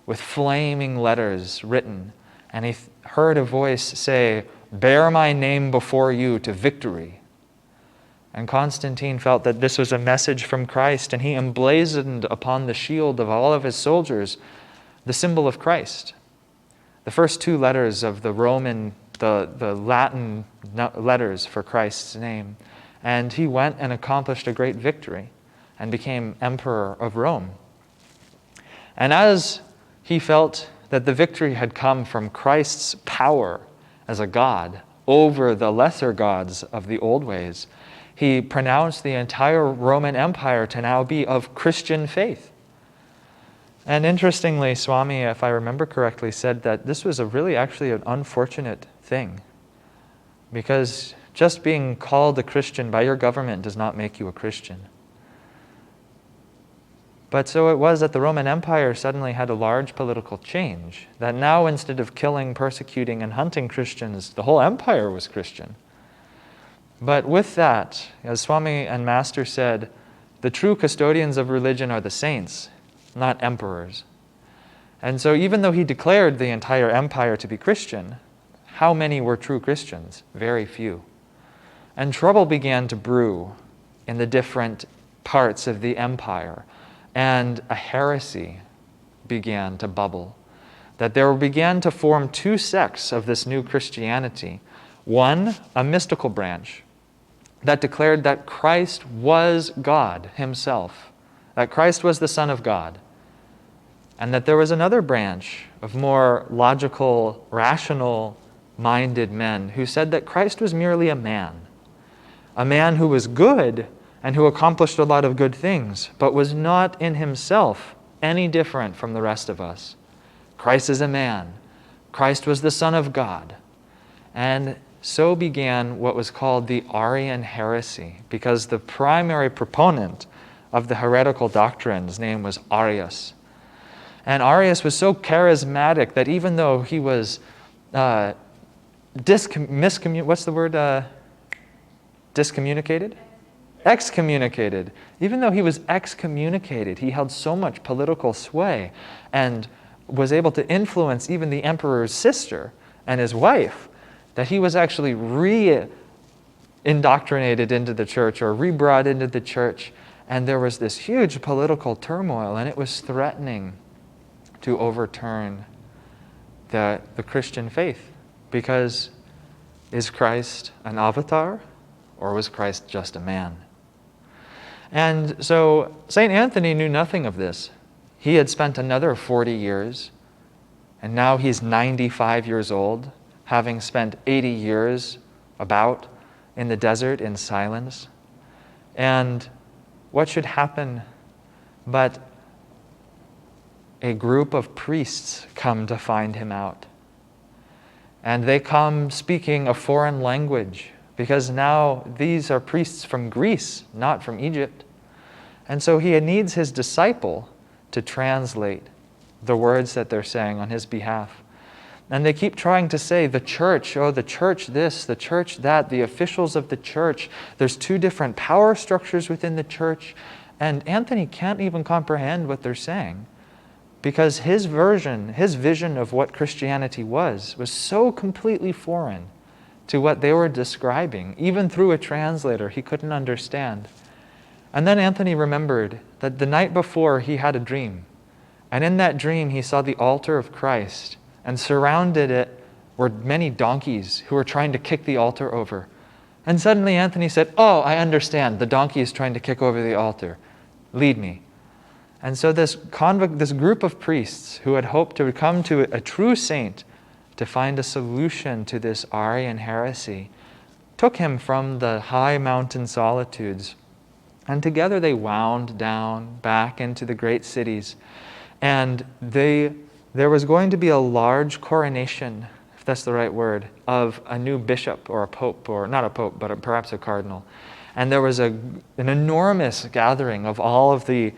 with flaming letters written. And he heard a voice say, "Bear my name before you to victory." And Constantine felt that this was a message from Christ, and he emblazoned upon the shield of all of his soldiers the symbol of Christ. The first two letters of the Latin letters for Christ's name. And he went and accomplished a great victory and became emperor of Rome. And as he felt that the victory had come from Christ's power as a god over the lesser gods of the old ways, he pronounced the entire Roman Empire to now be of Christian faith. And interestingly, Swami, if I remember correctly, said that this was actually an unfortunate thing, because just being called a Christian by your government does not make you a Christian. But so it was that the Roman Empire suddenly had a large political change, that now instead of killing, persecuting, and hunting Christians, the whole empire was Christian. But with that, as Swami and Master said, the true custodians of religion are the saints, not emperors. And so even though he declared the entire empire to be Christian, how many were true Christians? Very few. And trouble began to brew in the different parts of the empire, and a heresy began to bubble. That there began to form two sects of this new Christianity. One, a mystical branch that declared that Christ was God himself, that Christ was the Son of God, and that there was another branch of more logical, rational-minded men who said that Christ was merely a man who was good and who accomplished a lot of good things, but was not in himself any different from the rest of us. Christ is a man. Christ was the Son of God. And so began what was called the Arian heresy, because the primary proponent of the heretical doctrine's name was Arius. And Arius was so charismatic that even though he was discommunicated? Excommunicated. Even though he was excommunicated, he held so much political sway and was able to influence even the emperor's sister and his wife, that he was actually re-indoctrinated into the church or re-brought into the church. And there was this huge political turmoil, and it was threatening to overturn the Christian faith. Because is Christ an avatar, or was Christ just a man? And so St. Anthony knew nothing of this. He had spent another 40 years, and now he's 95 years old, having spent 80 years about in the desert in silence. And what should happen but a group of priests come to find him out. And they come speaking a foreign language, because now these are priests from Greece, not from Egypt. And so he needs his disciple to translate the words that they're saying on his behalf. And they keep trying to say, the church, oh, the church this, the church that, the officials of the church. There's two different power structures within the church. And Anthony can't even comprehend what they're saying, because his vision of what Christianity was so completely foreign to what they were describing. Even through a translator, he couldn't understand. And then Anthony remembered that the night before he had a dream. And in that dream, he saw the altar of Christ, and surrounded it were many donkeys who were trying to kick the altar over. And suddenly Anthony said, "Oh, I understand. The donkey is trying to kick over the altar. Lead me." And so this group of priests who had hoped to come to a true saint to find a solution to this Arian heresy took him from the high mountain solitudes, and together they wound down back into the great cities. And there was going to be a large coronation, if that's the right word, of a new bishop or a pope, or not a pope, but perhaps a cardinal. And there was an enormous gathering of all of the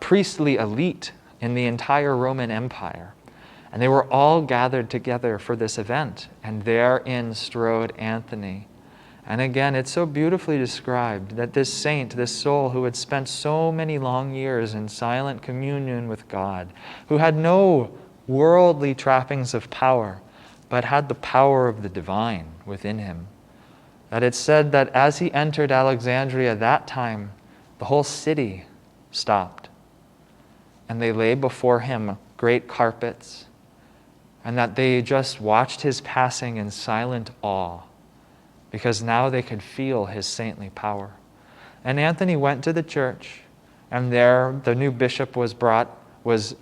priestly elite in the entire Roman Empire. And they were all gathered together for this event, and therein strode Anthony. And again, it's so beautifully described that this saint, this soul who had spent so many long years in silent communion with God, who had no worldly trappings of power, but had the power of the divine within him, that it's said that as he entered Alexandria that time, the whole city stopped, and they lay before him great carpets, and that they just watched his passing in silent awe, because now they could feel his saintly power. And Anthony went to the church, and there the new bishop was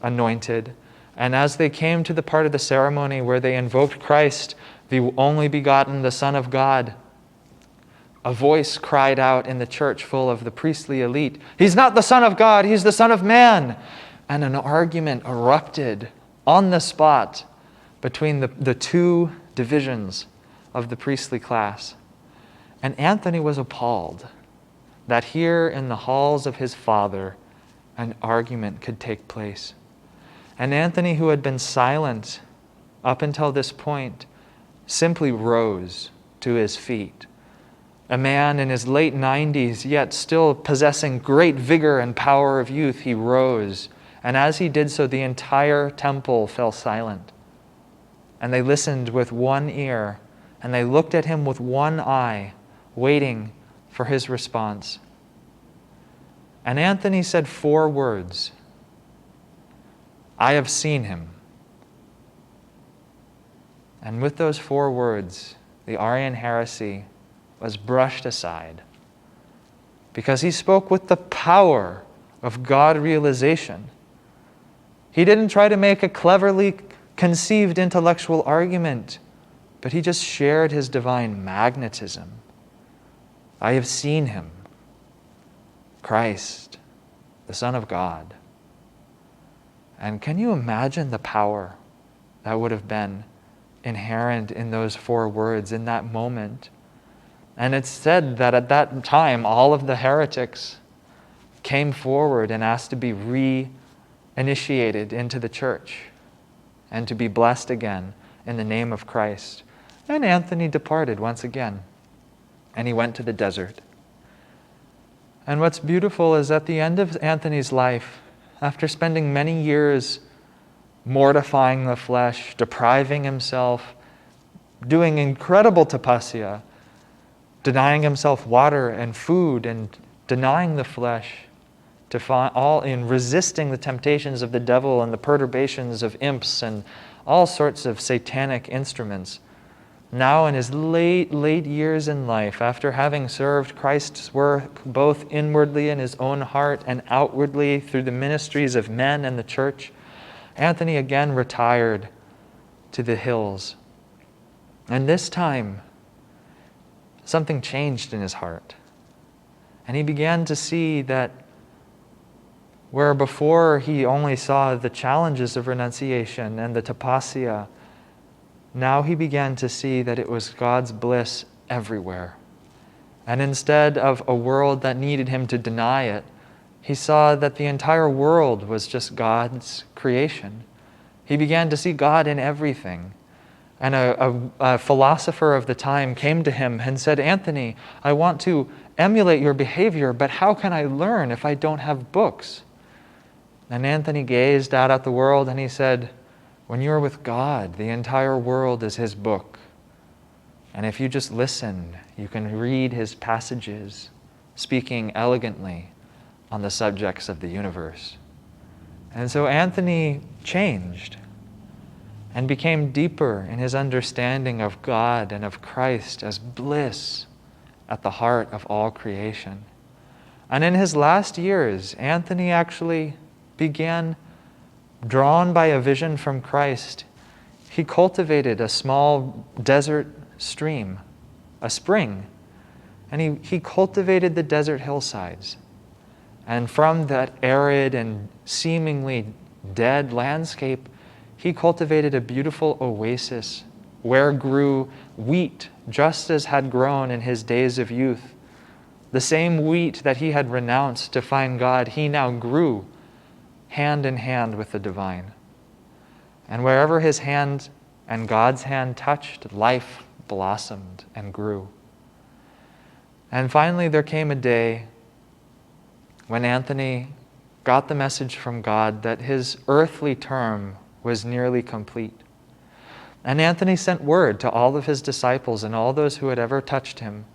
anointed. And as they came to the part of the ceremony where they invoked Christ, the only begotten, the Son of God, a voice cried out in the church full of the priestly elite, "He's not the Son of God, he's the Son of Man." And an argument erupted on the spot between the two divisions of the priestly class. And Anthony was appalled that here in the halls of his father, an argument could take place. And Anthony, who had been silent up until this point, simply rose to his feet, A man in his late 90s, yet still possessing great vigor and power of youth, he rose. And as he did so, the entire temple fell silent. And they listened with one ear, and they looked at him with one eye, waiting for his response. And Anthony said 4 words. I have seen him. And with those 4 words, the Aryan heresy was brushed aside, because he spoke with the power of God realization. He didn't try to make a cleverly conceived intellectual argument, but he just shared his divine magnetism. I have seen him, Christ, the Son of God. And can you imagine the power that would have been inherent in those 4 words in that moment? And it's said that at that time, all of the heretics came forward and asked to be re-initiated into the church and to be blessed again in the name of Christ. And Anthony departed once again, and he went to the desert. And what's beautiful is at the end of Anthony's life, after spending many years mortifying the flesh, depriving himself, doing incredible tapasya, denying himself water and food and denying the flesh, to find all in resisting the temptations of the devil and the perturbations of imps and all sorts of satanic instruments. Now in his late years in life, after having served Christ's work both inwardly in his own heart and outwardly through the ministries of men and the church, Anthony again retired to the hills. And this time, something changed in his heart. And he began to see that where before he only saw the challenges of renunciation and the tapasya, now he began to see that it was God's bliss everywhere. And instead of a world that needed him to deny it, he saw that the entire world was just God's creation. He began to see God in everything. And a philosopher of the time came to him and said, Anthony, I want to emulate your behavior, but how can I learn if I don't have books? And Anthony gazed out at the world and he said, when you're with God, the entire world is His book. And if you just listen, you can read His passages, speaking elegantly on the subjects of the universe. And so Anthony changed and became deeper in his understanding of God and of Christ as bliss at the heart of all creation. And in his last years, Anthony actually began, drawn by a vision from Christ, he cultivated a small desert stream, a spring, and he cultivated the desert hillsides. And from that arid and seemingly dead landscape, he cultivated a beautiful oasis where grew wheat just as had grown in his days of youth. The same wheat that he had renounced to find God, he now grew hand in hand with the divine. And wherever his hand and God's hand touched, life blossomed and grew. And finally there came a day when Anthony got the message from God that his earthly term was nearly complete. And Anthony sent word to all of his disciples and all those who had ever touched him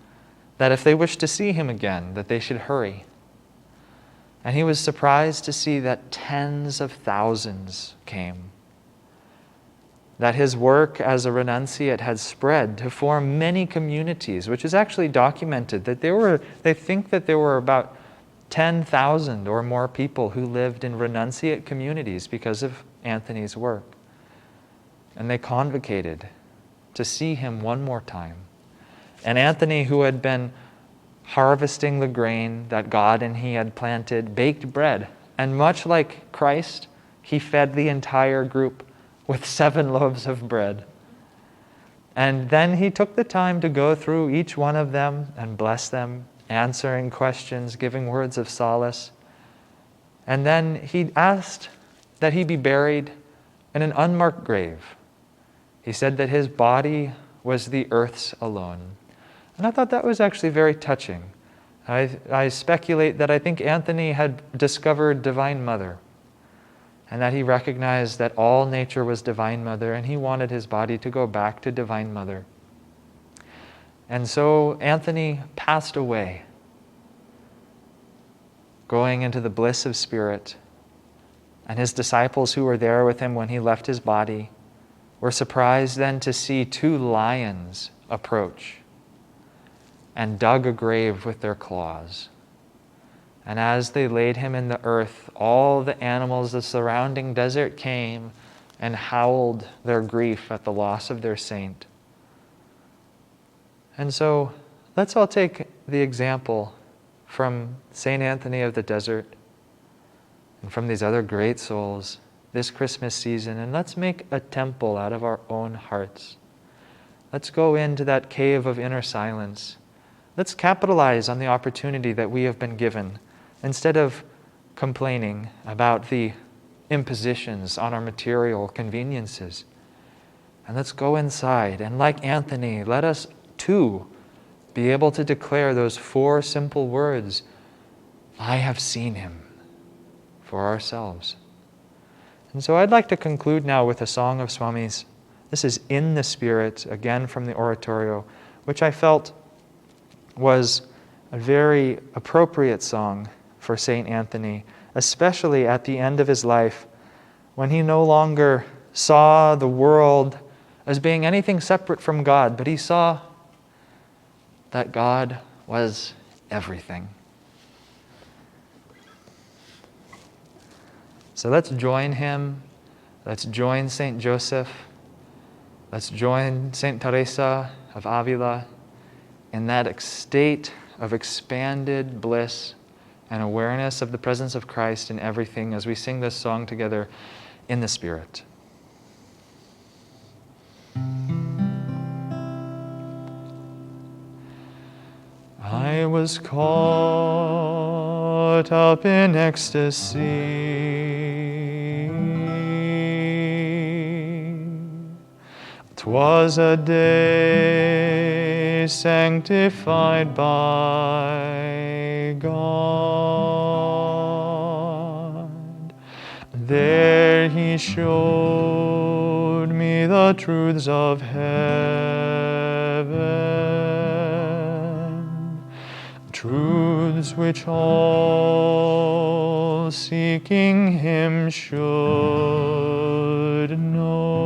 that if they wished to see him again, that they should hurry. And he was surprised to see that tens of thousands came. That his work as a renunciate had spread to form many communities, which is actually documented, that they think that there were about 10,000 or more people who lived in renunciate communities because of Anthony's work. And they convocated to see him one more time. And Anthony, who had been harvesting the grain that God and he had planted, baked bread. And much like Christ, he fed the entire group with 7 loaves of bread. And then he took the time to go through each one of them and bless them, answering questions, giving words of solace. And then he asked that he be buried in an unmarked grave. He said that his body was the earth's alone. And I thought that was actually very touching. I speculate that I think Anthony had discovered Divine Mother, and that he recognized that all nature was Divine Mother, and he wanted his body to go back to Divine Mother. And so Anthony passed away, going into the bliss of spirit. And his disciples who were there with him when he left his body were surprised then to see 2 lions approach and dug a grave with their claws. And as they laid him in the earth, all the animals of the surrounding desert came and howled their grief at the loss of their saint. And so let's all take the example from St. Anthony of the Desert and from these other great souls this Christmas season, and let's make a temple out of our own hearts. Let's go into that cave of inner silence. Let's capitalize on the opportunity that we have been given instead of complaining about the impositions on our material conveniences. And let's go inside, and like Anthony, let us too be able to declare those 4 simple words, I have seen him, for ourselves. And so I'd like to conclude now with a song of Swami's. This is In the Spirit, again from the oratorio, which I felt was a very appropriate song for St. Anthony, especially at the end of his life, when he no longer saw the world as being anything separate from God, but he saw that God was everything. So let's join him. Let's join St. Joseph. Let's join St. Teresa of Avila in that state of expanded bliss and awareness of the presence of Christ in everything as we sing this song together in the Spirit. I was caught up in ecstasy. 'Twas a day sanctified by God. There He showed me the truths of heaven, truths which all seeking Him should know.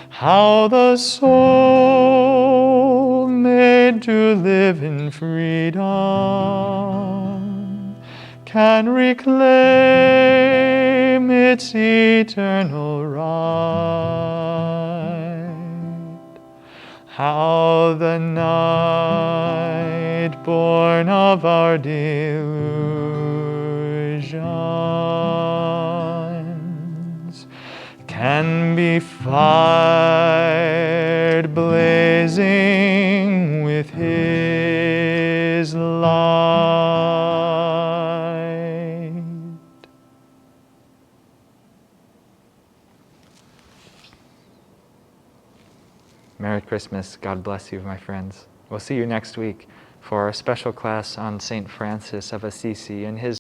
How the soul made to live in freedom can reclaim its eternal right. How the night born of our delusions can be fired blazing with His light. Merry Christmas. God bless you, my friends. We'll see you next week for our special class on St. Francis of Assisi and his